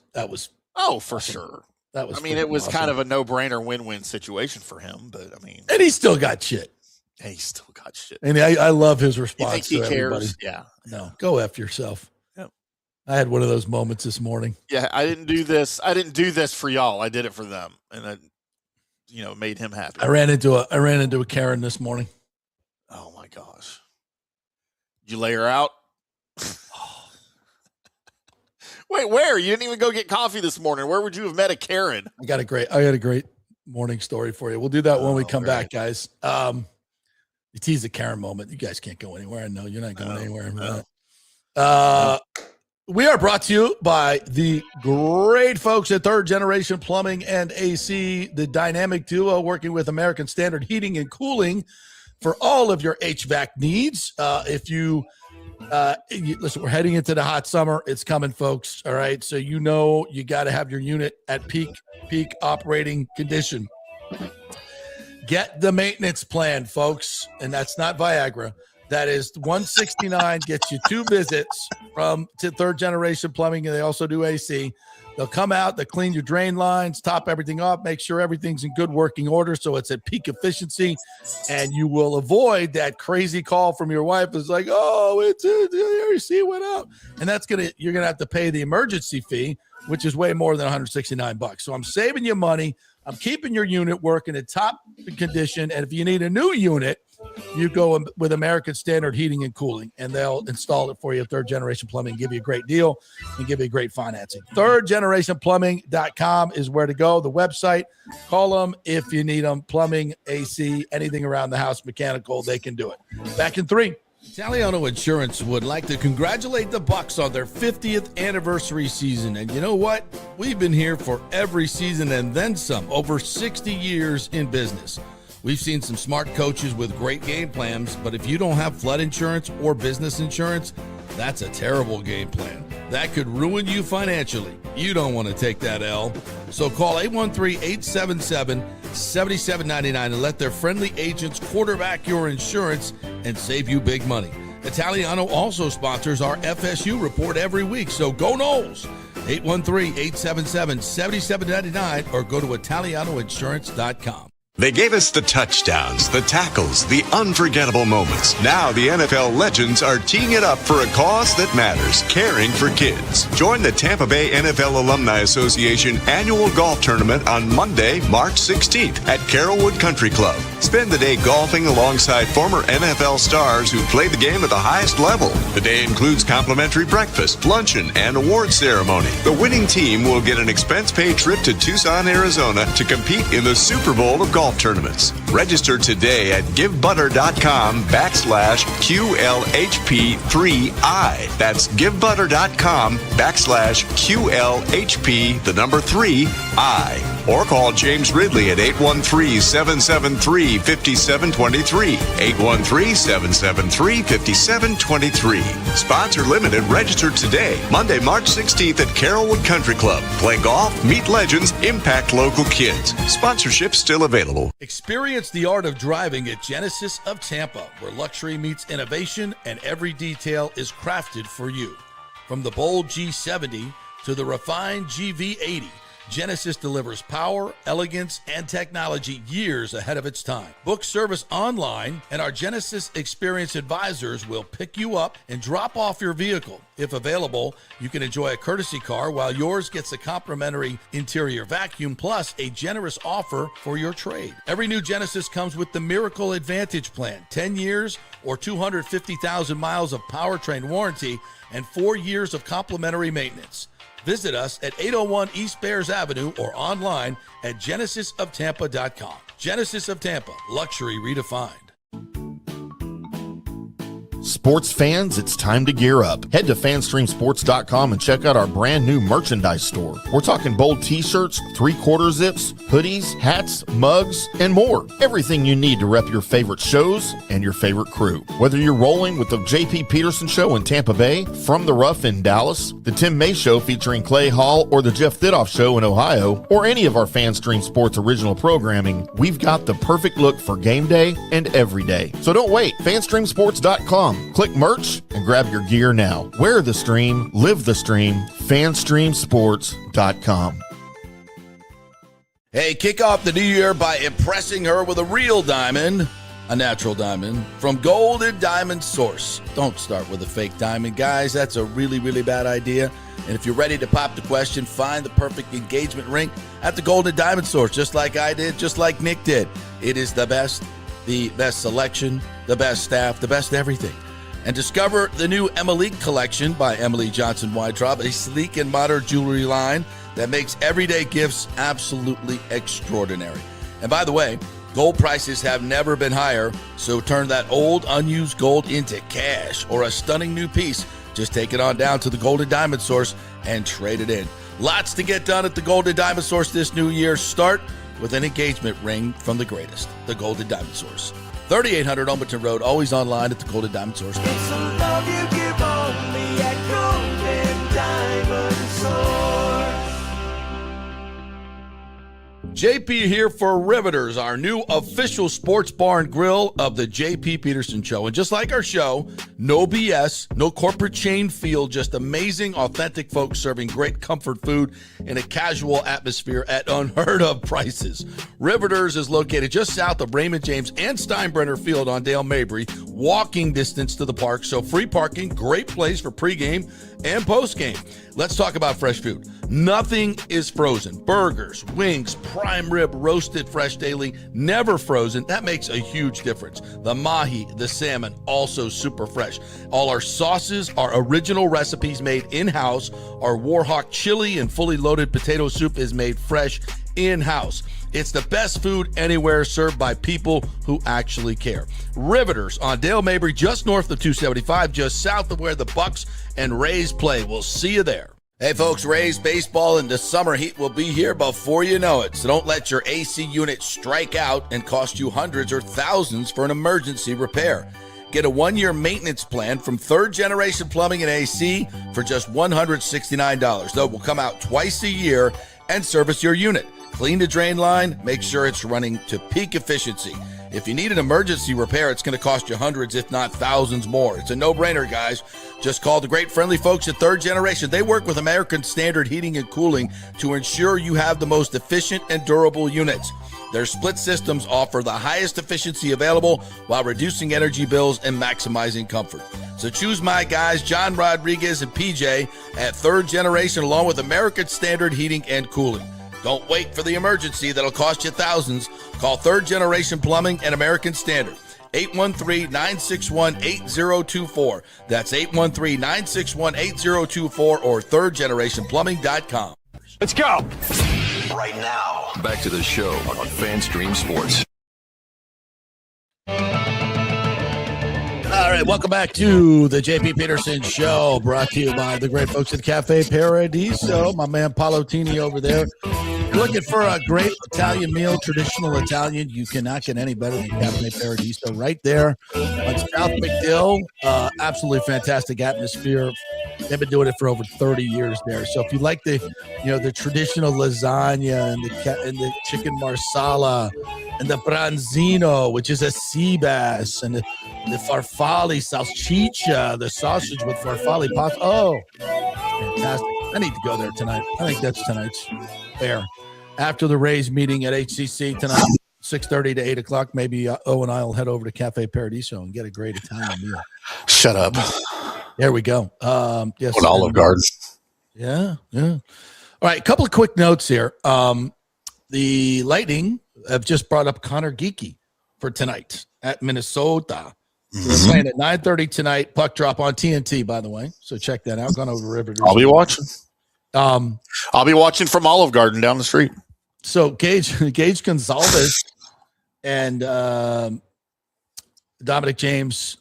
Oh, for sure. That was it was awesome. kind of a no-brainer win-win situation for him, but and he still got shit. And he still got shit. And I love his response. You think he everybody. cares? Yeah. No, go F yourself. Yep. I had one of those moments this morning. Yeah, I didn't do this for y'all. I did it for them, and that made him happy. I ran into a Karen this morning. Oh my gosh! Did you lay her out? Wait, where? You didn't even go get coffee this morning. Where would you have met a Karen? I got a great morning story for you. We'll do that when we come back, guys. You tease the Karen moment. You guys can't go anywhere. I know you're not going anywhere. We are brought to you by the great folks at Third Generation Plumbing and AC, the dynamic duo working with American Standard Heating and Cooling for all of your HVAC needs. If you listen, we're heading into the hot summer. It's coming, folks. All right. So, you got to have your unit at peak operating condition. Get the maintenance plan, folks. And that's not Viagra. That is $169, gets you 2 visits to Third Generation Plumbing, and they also do AC. They'll come out, they'll clean your drain lines, top everything up, make sure everything's in good working order so it's at peak efficiency, and you will avoid that crazy call from your wife that's like, oh, the AC went out. And you're going to have to pay the emergency fee, which is way more than $169. So I'm saving you money. I'm keeping your unit working in top condition, and if you need a new unit, you go with American Standard Heating and Cooling, and they'll install it for you. Third Generation Plumbing, give you a great deal and give you great financing. ThirdGenerationPlumbing.com is where to go. The website. Call them if you need them. Plumbing, AC, anything around the house, mechanical, they can do it. Back in 3. Italiano Insurance would like to congratulate the Bucs on their 50th anniversary season. And you know what? We've been here for every season and then some, over 60 years in business. We've seen some smart coaches with great game plans, but if you don't have flood insurance or business insurance, that's a terrible game plan. That could ruin you financially. You don't want to take that L. So call 813-877-7799 and let their friendly agents quarterback your insurance and save you big money. Italiano also sponsors our FSU report every week, so go Noles. 813-877-7799 or go to ItalianoInsurance.com. They gave us the touchdowns, the tackles, the unforgettable moments. Now the NFL legends are teeing it up for a cause that matters, caring for kids. Join the Tampa Bay NFL Alumni Association annual golf tournament on Monday, March 16th at Carrollwood Country Club. Spend the day golfing alongside former NFL stars who play the game at the highest level. The day includes complimentary breakfast, luncheon, and award ceremony. The winning team will get an expense-paid trip to Tucson, Arizona to compete in the Super Bowl of golf tournaments. Register today at givebutter.com/QLHP3I. That's givebutter.com/QLHP3I. Or call James Ridley at 813-773-5723. 813-773-5723. Sponsor limited. Register today. Monday, March 16th at Carrollwood Country Club. Play golf, meet legends, impact local kids. Sponsorship still available. Experience the art of driving at Genesis of Tampa, where luxury meets innovation and every detail is crafted for you. From the bold G70 to the refined GV80, Genesis delivers power, elegance, and technology years ahead of its time. Book service online, and our Genesis Experience advisors will pick you up and drop off your vehicle. If available, you can enjoy a courtesy car while yours gets a complimentary interior vacuum plus a generous offer for your trade. Every new Genesis comes with the Miracle Advantage Plan, 10 years or 250,000 miles of powertrain warranty and 4 years of complimentary maintenance. Visit us at 801 East Bears Avenue or online at genesisoftampa.com. Genesis of Tampa, luxury redefined. Sports fans, it's time to gear up. Head to fanstreamsports.com and check out our brand new merchandise store. We're talking bold t-shirts, 3/4 zips, hoodies, hats, mugs, and more. Everything you need to rep your favorite shows and your favorite crew. Whether you're rolling with the JP Peterson Show in Tampa Bay, From the Rough in Dallas, the Tim May Show featuring Clay Hall, or the Jeff Thidoff Show in Ohio, or any of our FanStream Sports original programming, we've got the perfect look for game day and every day. So don't wait. fanstreamsports.com. Click merch and grab your gear now. Wear the stream, live the stream, fanstreamsports.com. Hey, kick off the new year by impressing her with a real diamond, a natural diamond from Golden Diamond Source. Don't start with a fake diamond, guys. That's a really, really bad idea. And if you're ready to pop the question, find the perfect engagement ring at the Golden Diamond Source, just like I did, just like Nick did. It is the best selection, the best staff, the best everything. And discover the new Emily collection by Emily Johnson Weintraub, a sleek and modern jewelry line that makes everyday gifts absolutely extraordinary. And by the way, gold prices have never been higher, so turn that old unused gold into cash or a stunning new piece. Just take it on down to the Golden Diamond Source and trade it in. Lots to get done at the Golden Diamond Source this new year. Start with an engagement ring from the greatest, the Golden Diamond Source. 3800 Omerton Road, always online at the Golden Diamond Source. It's a love you give only at Golden Diamond Source. JP here for Riveters, our new official sports bar and grill of the JP Peterson Show. And just like our show, no BS, no corporate chain feel, just amazing, authentic folks serving great comfort food in a casual atmosphere at unheard of prices. Riveters is located just south of Raymond James and Steinbrenner Field on Dale Mabry, walking distance to the park, so free parking, great place for pregame and postgame. Let's talk about fresh food. Nothing is frozen. Burgers, wings, prime rib, roasted fresh daily, never frozen. That makes a huge difference. The mahi, the salmon, also super fresh. All our sauces are original recipes made in-house. Our Warhawk chili and fully loaded potato soup is made fresh in-house. It's the best food anywhere, served by people who actually care. Riveters on Dale Mabry, just north of 275, just south of where the Bucs and Rays play. We'll see you there. Hey folks, Rays baseball and the summer heat will be here before you know it. So don't let your AC unit strike out and cost you hundreds or thousands for an emergency repair. Get a 1-year maintenance plan from Third Generation Plumbing and AC for just $169. Though will come out twice a year and service your unit. Clean the drain line, make sure it's running to peak efficiency. If you need an emergency repair, it's going to cost you hundreds, if not thousands more. It's a no-brainer, guys. Just call the great friendly folks at Third Generation. They work with American Standard Heating and Cooling to ensure you have the most efficient and durable units. Their split systems offer the highest efficiency available while reducing energy bills and maximizing comfort. So choose my guys, John Rodriguez and PJ at Third Generation, along with American Standard Heating and Cooling. Don't wait for the emergency that'll cost you thousands. Call Third Generation Plumbing and American Standard. 813-961-8024. That's 813-961-8024 or thirdgenerationplumbing.com. Let's go. Right now, back to the show on FanStream Sports. All right, welcome back to the JP Peterson Show, brought to you by the great folks at Cafe Paradiso. My man Paolotini over there. Looking for a great Italian meal, traditional Italian, you cannot get any better than Cafe Paradiso right there on South McDill. Absolutely fantastic atmosphere. They've been doing it for over 30 years there. So if you like the traditional lasagna and the chicken marsala and the branzino, which is a sea bass, and the farfalle salchicha, the sausage with farfalle pasta. Oh, fantastic. I need to go there tonight. I think that's tonight's fare. After the Rays meeting at HCC tonight, 6:30 to 8 o'clock, maybe O and I will head over to Cafe Paradiso and get a great Italian meal. Shut up. There we go. Yes, on Olive Garden. Yeah. All right, a couple of quick notes here. The Lightning have just brought up Connor Geekie for tonight at Minnesota. Mm-hmm. They're playing at 9:30 tonight. Puck drop on TNT, by the way. So check that out. Gone over to River. I'll be watching. I'll be watching from Olive Garden down the street. So Gage Gonzalez and Dominic James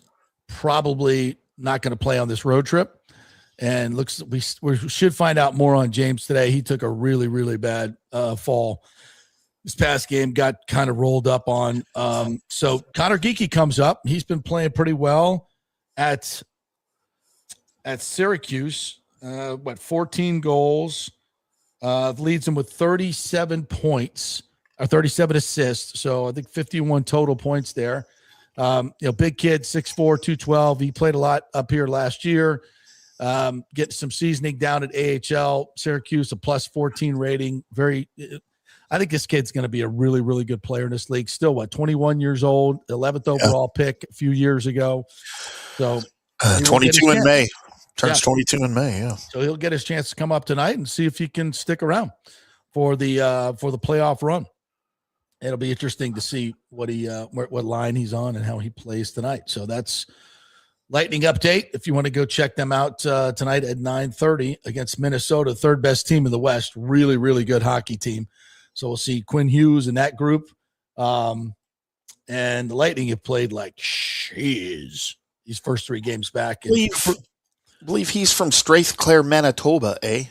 probably not going to play on this road trip. And we should find out more on James today. He took a really, really bad fall this past game, got kind of rolled up on. So Connor Geekie comes up. He's been playing pretty well at Syracuse. 14 goals, leads him with 37 points, or 37 assists. So I think 51 total points there. Big kid, 6'4", 212. He played a lot up here last year. Get some seasoning down at AHL. Syracuse, a plus 14 rating. I think this kid's going to be a really, really good player in this league. Still, 21 years old, 11th overall pick a few years ago. So 22 in May. Turns 22 in May, yeah. So he'll get his chance to come up tonight and see if he can stick around for the playoff run. It'll be interesting to see what line he's on and how he plays tonight. So that's Lightning update. If you want to go check them out tonight at 9:30 against Minnesota, third best team in the West. Really, really good hockey team. So we'll see Quinn Hughes in that group. And the Lightning have played like these first 3 games back. I believe he's from Strathclair, Manitoba, eh?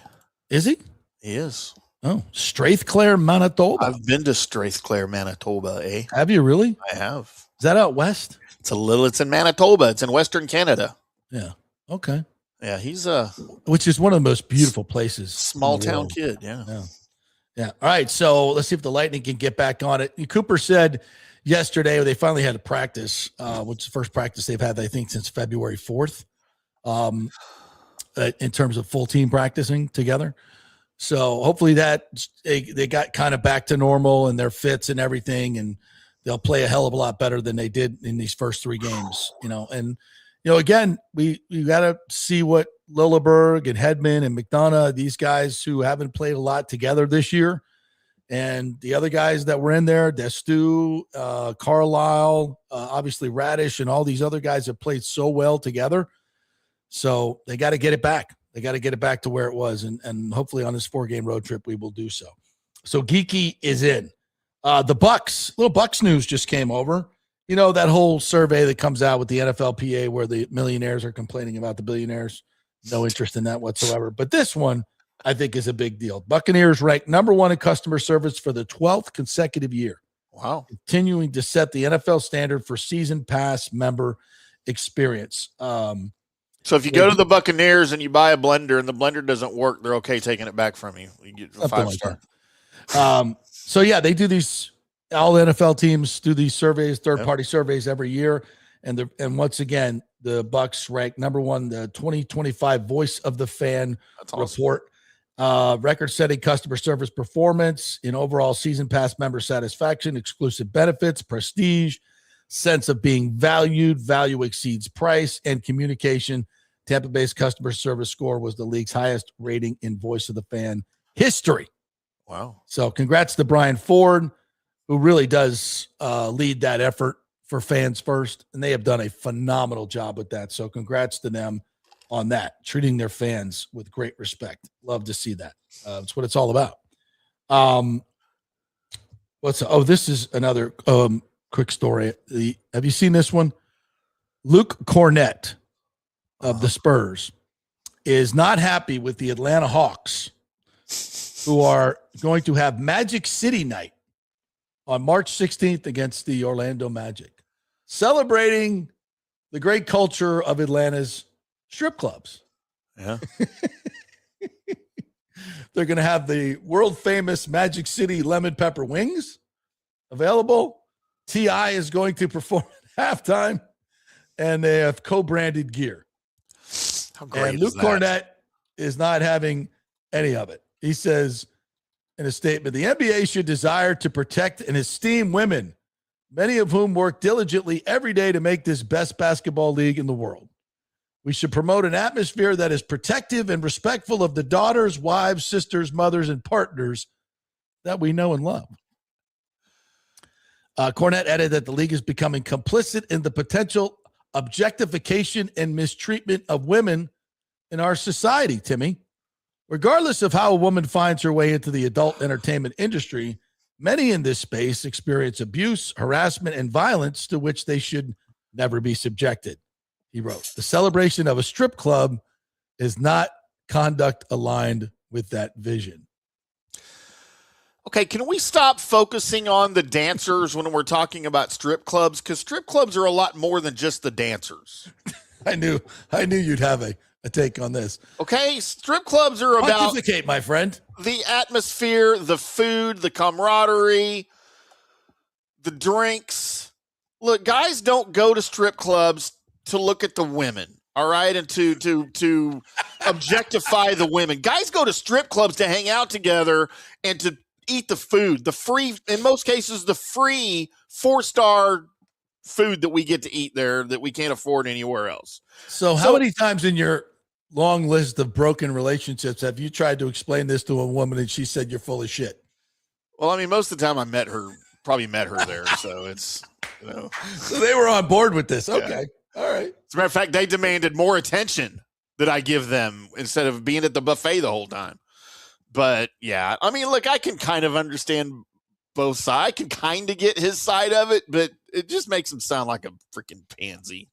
Is he? He is. Oh, Strathclair, Manitoba. I've been to Strathclair, Manitoba, eh? Have you really? I have. Is that out west? It's in Manitoba. It's in Western Canada. Yeah. Okay. Yeah, he's which is one of the most beautiful places. Small town kid, yeah. Yeah. All right. So let's see if the Lightning can get back on it. Cooper said yesterday they finally had a practice, which is the first practice they've had, I think, since February 4th, in terms of full team practicing together. So hopefully that they got kind of back to normal and their fits and everything, and they'll play a hell of a lot better than they did in these first 3 games, And, again, we got to see what Lilleberg and Hedman and McDonough, these guys who haven't played a lot together this year, and the other guys that were in there, Destu, Carlisle, obviously Radish, and all these other guys have played so well together. So they got to get it back. They got to get it back to where it was, and hopefully on this 4-game road trip we will do so. So Geeky is in. The Bucs, little Bucs news just came over. That whole survey that comes out with the NFLPA where the millionaires are complaining about the billionaires. No interest in that whatsoever. But this one, I think, is a big deal. Buccaneers ranked number 1 in customer service for the 12th consecutive year. Wow. Continuing to set the NFL standard for season pass member experience. So if you go to the Buccaneers and you buy a blender and the blender doesn't work, they're okay taking it back from you. You get a 5-star. So yeah, they do these. All NFL teams do these surveys, third-party surveys every year, and once again, the Bucs ranked number 1, the 2025 Voice of the Fan report. Record-setting customer service performance in overall season pass member satisfaction, exclusive benefits, prestige, sense of being valued, value exceeds price, and communication. Tampa Bay's customer service score was the league's highest rating in Voice of the Fan history. Wow. So congrats to Brian Ford, who really does lead that effort for fans first, and they have done a phenomenal job with that. So congrats to them on that, treating their fans with great respect. Love to see that. That's what it's all about. This is another quick story. Have you seen this one? Luke Cornett of the Spurs is not happy with the Atlanta Hawks, who are going to have Magic City night on March 16th against the Orlando Magic, celebrating the great culture of Atlanta's strip clubs. Yeah. They're going to have the world famous Magic City lemon pepper wings available. T.I. is going to perform at halftime, and they have co-branded gear. How great and Luke Cornett is not having any of it. He says in a statement, the NBA should desire to protect and esteem women, many of whom work diligently every day to make this best basketball league in the world. We should promote an atmosphere that is protective and respectful of the daughters, wives, sisters, mothers, and partners that we know and love. Cornett added that the league is becoming complicit in the potential objectification and mistreatment of women in our society, Timmy. Regardless of how a woman finds her way into the adult entertainment industry, many in this space experience abuse, harassment, and violence to which they should never be subjected. He wrote, the celebration of a strip club is not conduct aligned with that vision. Okay, can we stop focusing on the dancers when we're talking about strip clubs? Because strip clubs are a lot more than just the dancers. I knew you'd have a take on this. Okay, strip clubs are about pontificate, my friend. The atmosphere, the food, the camaraderie, the drinks. Look, guys don't go to strip clubs to look at the women, all right, and to objectify the women. Guys go to strip clubs to hang out together and to eat the food, the free, in most cases, the free 4-star food that we get to eat there that we can't afford anywhere else. So how many times in your long list of broken relationships have you tried to explain this to a woman and she said you're full of shit? Well, I mean, most of the time I probably met her there. So it's, So they were on board with this. Okay. Yeah. All right. As a matter of fact, they demanded more attention that I give them instead of being at the buffet the whole time. But yeah, I mean, look, I can kind of understand both sides. I can kind of get his side of it, but it just makes him sound like a freaking pansy.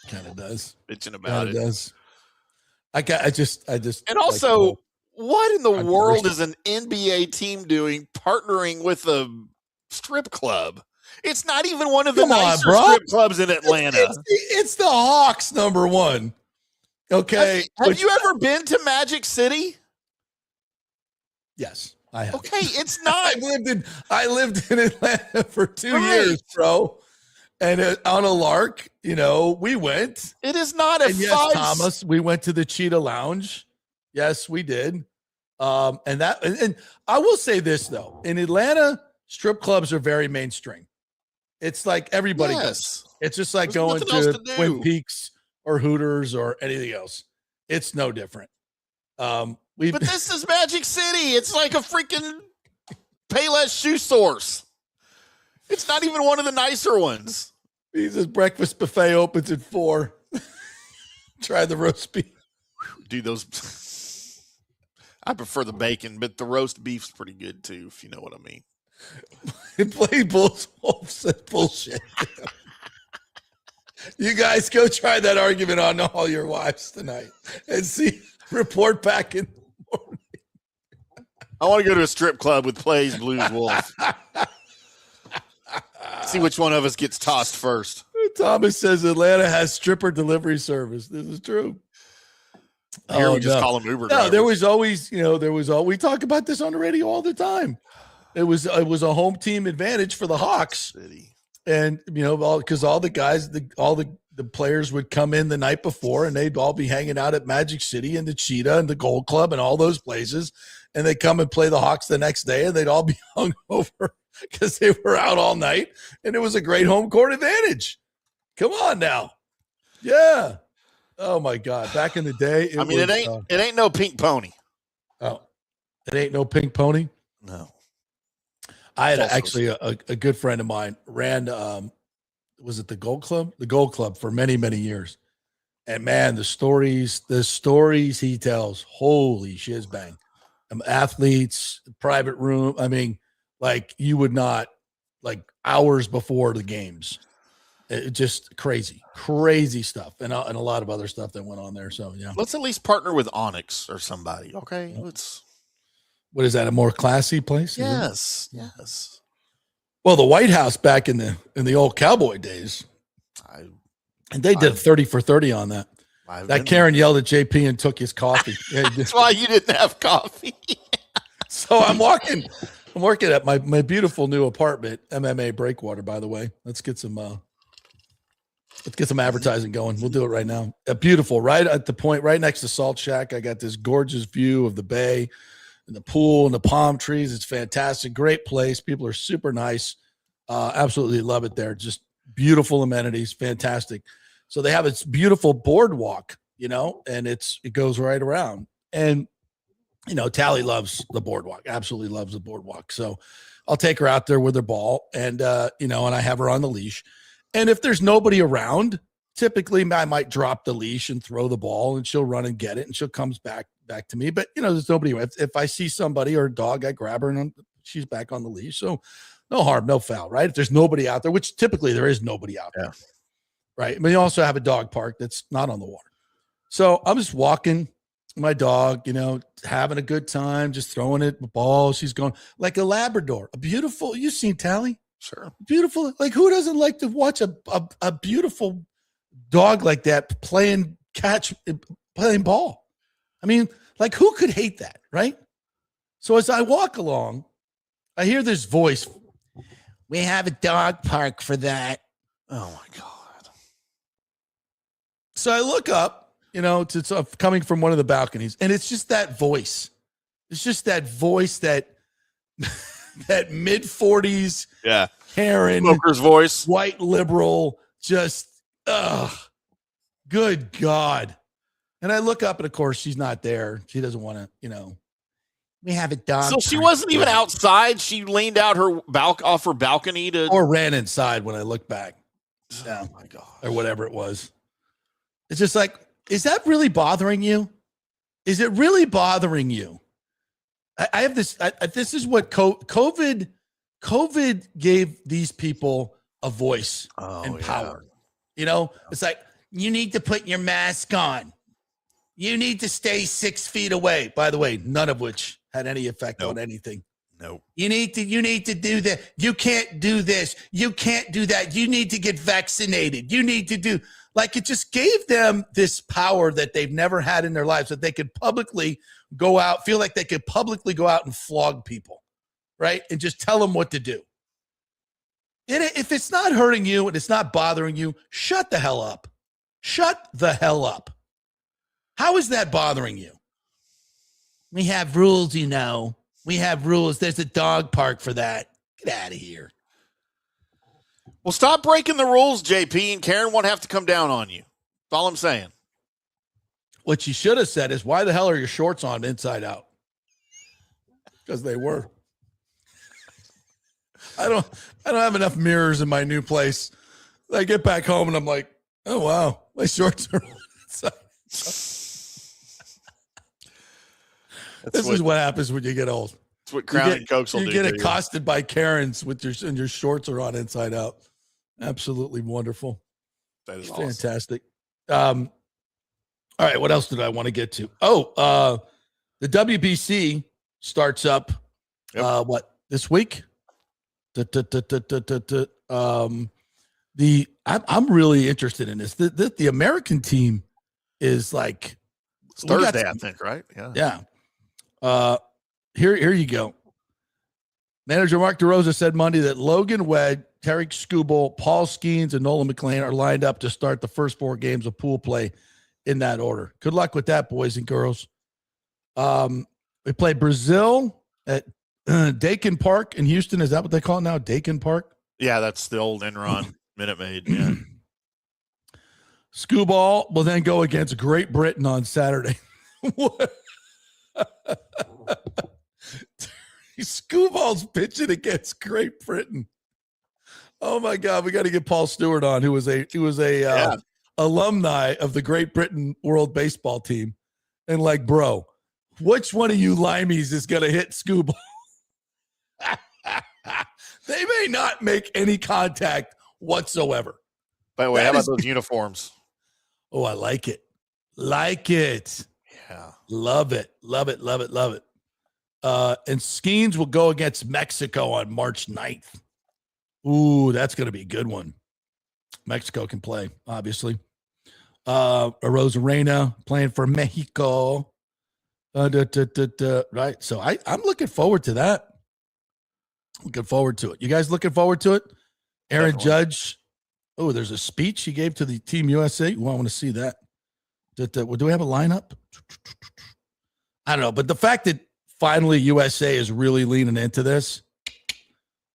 Kind of does. Bitching about it. Does. I just. And also, what in the world is an NBA team doing partnering with a strip club? It's not even one of the nicer strip clubs in Atlanta. It's the Hawks, number one. Okay. Have you ever been to Magic City? Yes. I have. Okay, it's not. I lived in Atlanta for 2 years, bro. And on a lark, we went. It is not a and yes, Thomas, we went to the Cheetah Lounge. Yes, we did. And I will say this though, in Atlanta, strip clubs are very mainstream. It's like everybody goes. It's just like going to Twin Peaks or Hooters or anything else. It's no different. But this is Magic City. It's like a freaking Payless shoe source. It's not even one of the nicer ones. Jesus, breakfast buffet opens at 4. Try the roast beef. Dude, those. I prefer the bacon, but the roast beef's pretty good too, if you know what I mean. Play Bulls Wolves. Bullshit. You guys go try that argument on all your wives tonight and see. Report back in the morning. I want to go to a strip club with Plays Blues Wolf. See which one of us gets tossed first. Thomas says Atlanta has stripper delivery service. This is true. Here we just call them Uber drivers. No, there was always, we talk about this on the radio all the time. It was a home team advantage for the Hawks. And, because all the guys, the players would come in the night before and they'd all be hanging out at Magic City and the Cheetah and the Gold Club and all those places. And they come and play the Hawks the next day and they'd all be hungover because they were out all night. And it was a great home court advantage. Come on now. Yeah. Oh my God. Back in the day. It ain't no pink pony. Oh, it ain't no pink pony. No. I had actually a good friend of mine ran, was it the Gold Club? The Gold Club for many, many years. And man, the stories he tells, holy shiz bang. Athletes, private room. I mean, like you would not, like hours before the games. It just crazy stuff. And a lot of other stuff that went on there. So, yeah. Let's at least partner with Onyx or somebody. Okay. What is that? A more classy place? Yes. Well, the White House back in the old Cowboy days, and they did 30 for 30 on that. That Karen yelled at JP and took his coffee. That's why you didn't have coffee. So I'm working at my beautiful new apartment, MMA Breakwater. By the way, let's get some advertising going. We'll do it right now. Beautiful, right at the point, right next to Salt Shack. I got this gorgeous view of the bay and the pool and the palm trees. It's fantastic. Great place. People are super nice. Absolutely love it there. Just beautiful amenities. Fantastic. So they have this beautiful boardwalk, and it goes right around. And, Tally loves the boardwalk. Absolutely loves the boardwalk. So I'll take her out there with her ball and I have her on the leash. And if there's nobody around, typically I might drop the leash and throw the ball and she'll run and get it and she'll come back to me. But, there's nobody. If I see somebody or a dog, I grab her and she's back on the leash. So no harm, no foul, right? If there's nobody out there, which typically there is nobody out there, right? But you also have a dog park that's not on the water. So I'm just walking my dog, having a good time, just throwing it the ball. She's going like a Labrador, a beautiful, you've seen Tally? Sure. Beautiful. Like who doesn't like to watch a beautiful dog like that playing ball? I mean, like who could hate that, right? So as I walk along, I hear this voice. We have a dog park for that. Oh my God. So I look up, it's coming from one of the balconies, and it's just that voice. It's just that voice that that mid-40s Karen smoker's voice, white liberal, just good God. And I look up, and of course she's not there. She doesn't want to, we have a dog. So she wasn't even outside. She leaned out off her balcony or ran inside when I look back. Oh my God. Or whatever it was. It's just like, is that really bothering you? Is it really bothering you? I have this. This is what COVID gave these people a voice and power. It's like, you need to put your mask on. You need to stay 6 feet away. By the way, none of which had any effect on anything. Nope. You need to do that. You can't do this. You can't do that. You need to get vaccinated. You need to do, like, it just gave them this power that they've never had in their lives, that they could publicly go out, feel like they could publicly go out and flog people, right? And just tell them what to do. And if it's not hurting you and it's not bothering you, shut the hell up. Shut the hell up. How is that bothering you? We have rules, you know. We have rules. There's a dog park for that. Get out of here. Well, stop breaking the rules, JP, and Karen won't have to come down on you. That's all I'm saying. What you should have said is, why the hell are your shorts on inside out? Because they were. I don't have enough mirrors in my new place. I get back home and I'm like, oh, wow, my shorts are on inside out. This is what happens when you get old. That's what Crown and Cokes will do. You get accosted by Karens with your shorts are on inside out. Absolutely wonderful. That is fantastic. Awesome. All right, what else did I want to get to? Oh, the WBC starts up. What, this week? I'm really interested in this. The American team is like it's Thursday, I think, right? Yeah. Here you go. Manager Mark DeRosa said Monday that Logan Webb, Tarek Skubal, Paul Skeens, and Nolan McLean are lined up to start the first 4 games of pool play in that order. Good luck with that, boys and girls. We play Brazil at Dakin Park in Houston. Is that what they call it now? Dakin Park? Yeah, that's the old Enron Minute Maid. Yeah. Skubal will then go against Great Britain on Saturday. Skubal's pitching against Great Britain. Oh my God, we got to get Paul Stewart on, who was a alumni of the Great Britain World Baseball team, and like, bro, which one of you limeys is going to hit Skubal? They may not make any contact whatsoever. By the way, how about those uniforms? Oh, I like it. Like it. Yeah. Love it. Love it. Love it. Love it. And Skeens will go against Mexico on March 9th. Ooh, that's going to be a good one. Mexico can play, obviously. Rosarena playing for Mexico. Right. So I'm looking forward to that. Looking forward to it. You guys looking forward to it? Aaron Definitely. Judge. Oh, there's a speech he gave to the Team USA. Well, I want to see that. Do we have a lineup? I don't know. But the fact that finally USA is really leaning into this,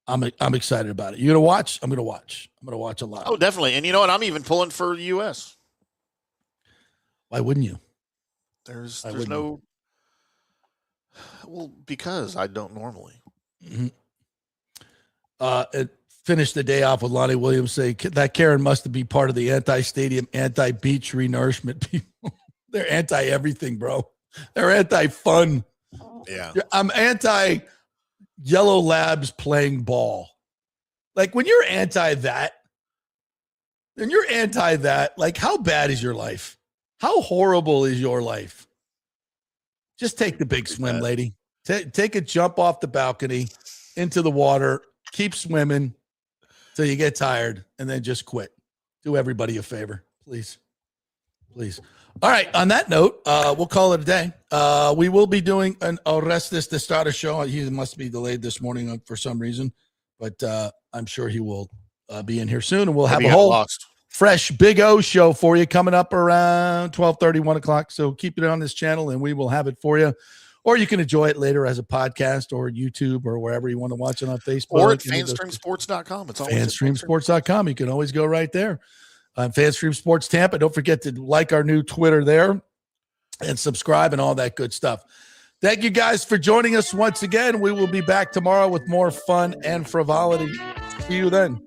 I'm excited about it. You going to watch? I'm going to watch. I'm going to watch a lot. Oh, definitely. And you know what? I'm even pulling for the U.S. Why wouldn't you? There's no. Well, because I don't normally. Mm-hmm. It finished the day off with Lonnie Williams saying that Karen must be part of the anti-stadium, anti-beach renourishment people. They're anti-everything, bro. They're anti-fun. Yeah. I'm anti-Yellow Labs playing ball. Like, when you're anti-that, like, how bad is your life? How horrible is your life? Just take the big swim, lady. Take a jump off the balcony into the water. Keep swimming till you get tired, and then just quit. Do everybody a favor, please. Please. All right. On that note, we'll call it a day. We will be doing an Orestes Destrade show. He must be delayed this morning for some reason, but I'm sure he will be in here soon, and we'll have a whole fresh Big O show for you coming up around 12:30, 1 o'clock. So keep it on this channel, and we will have it for you. Or you can enjoy it later as a podcast or YouTube or wherever you want to watch it on Facebook. Or at fanstreamsports.com. It's always fanstreamsports.com. You can always go right there. Fanstream Sports Tampa. Don't forget to like our new Twitter there and subscribe and all that good stuff. Thank you guys for joining us once again. We will be back tomorrow with more fun and frivolity. See you then.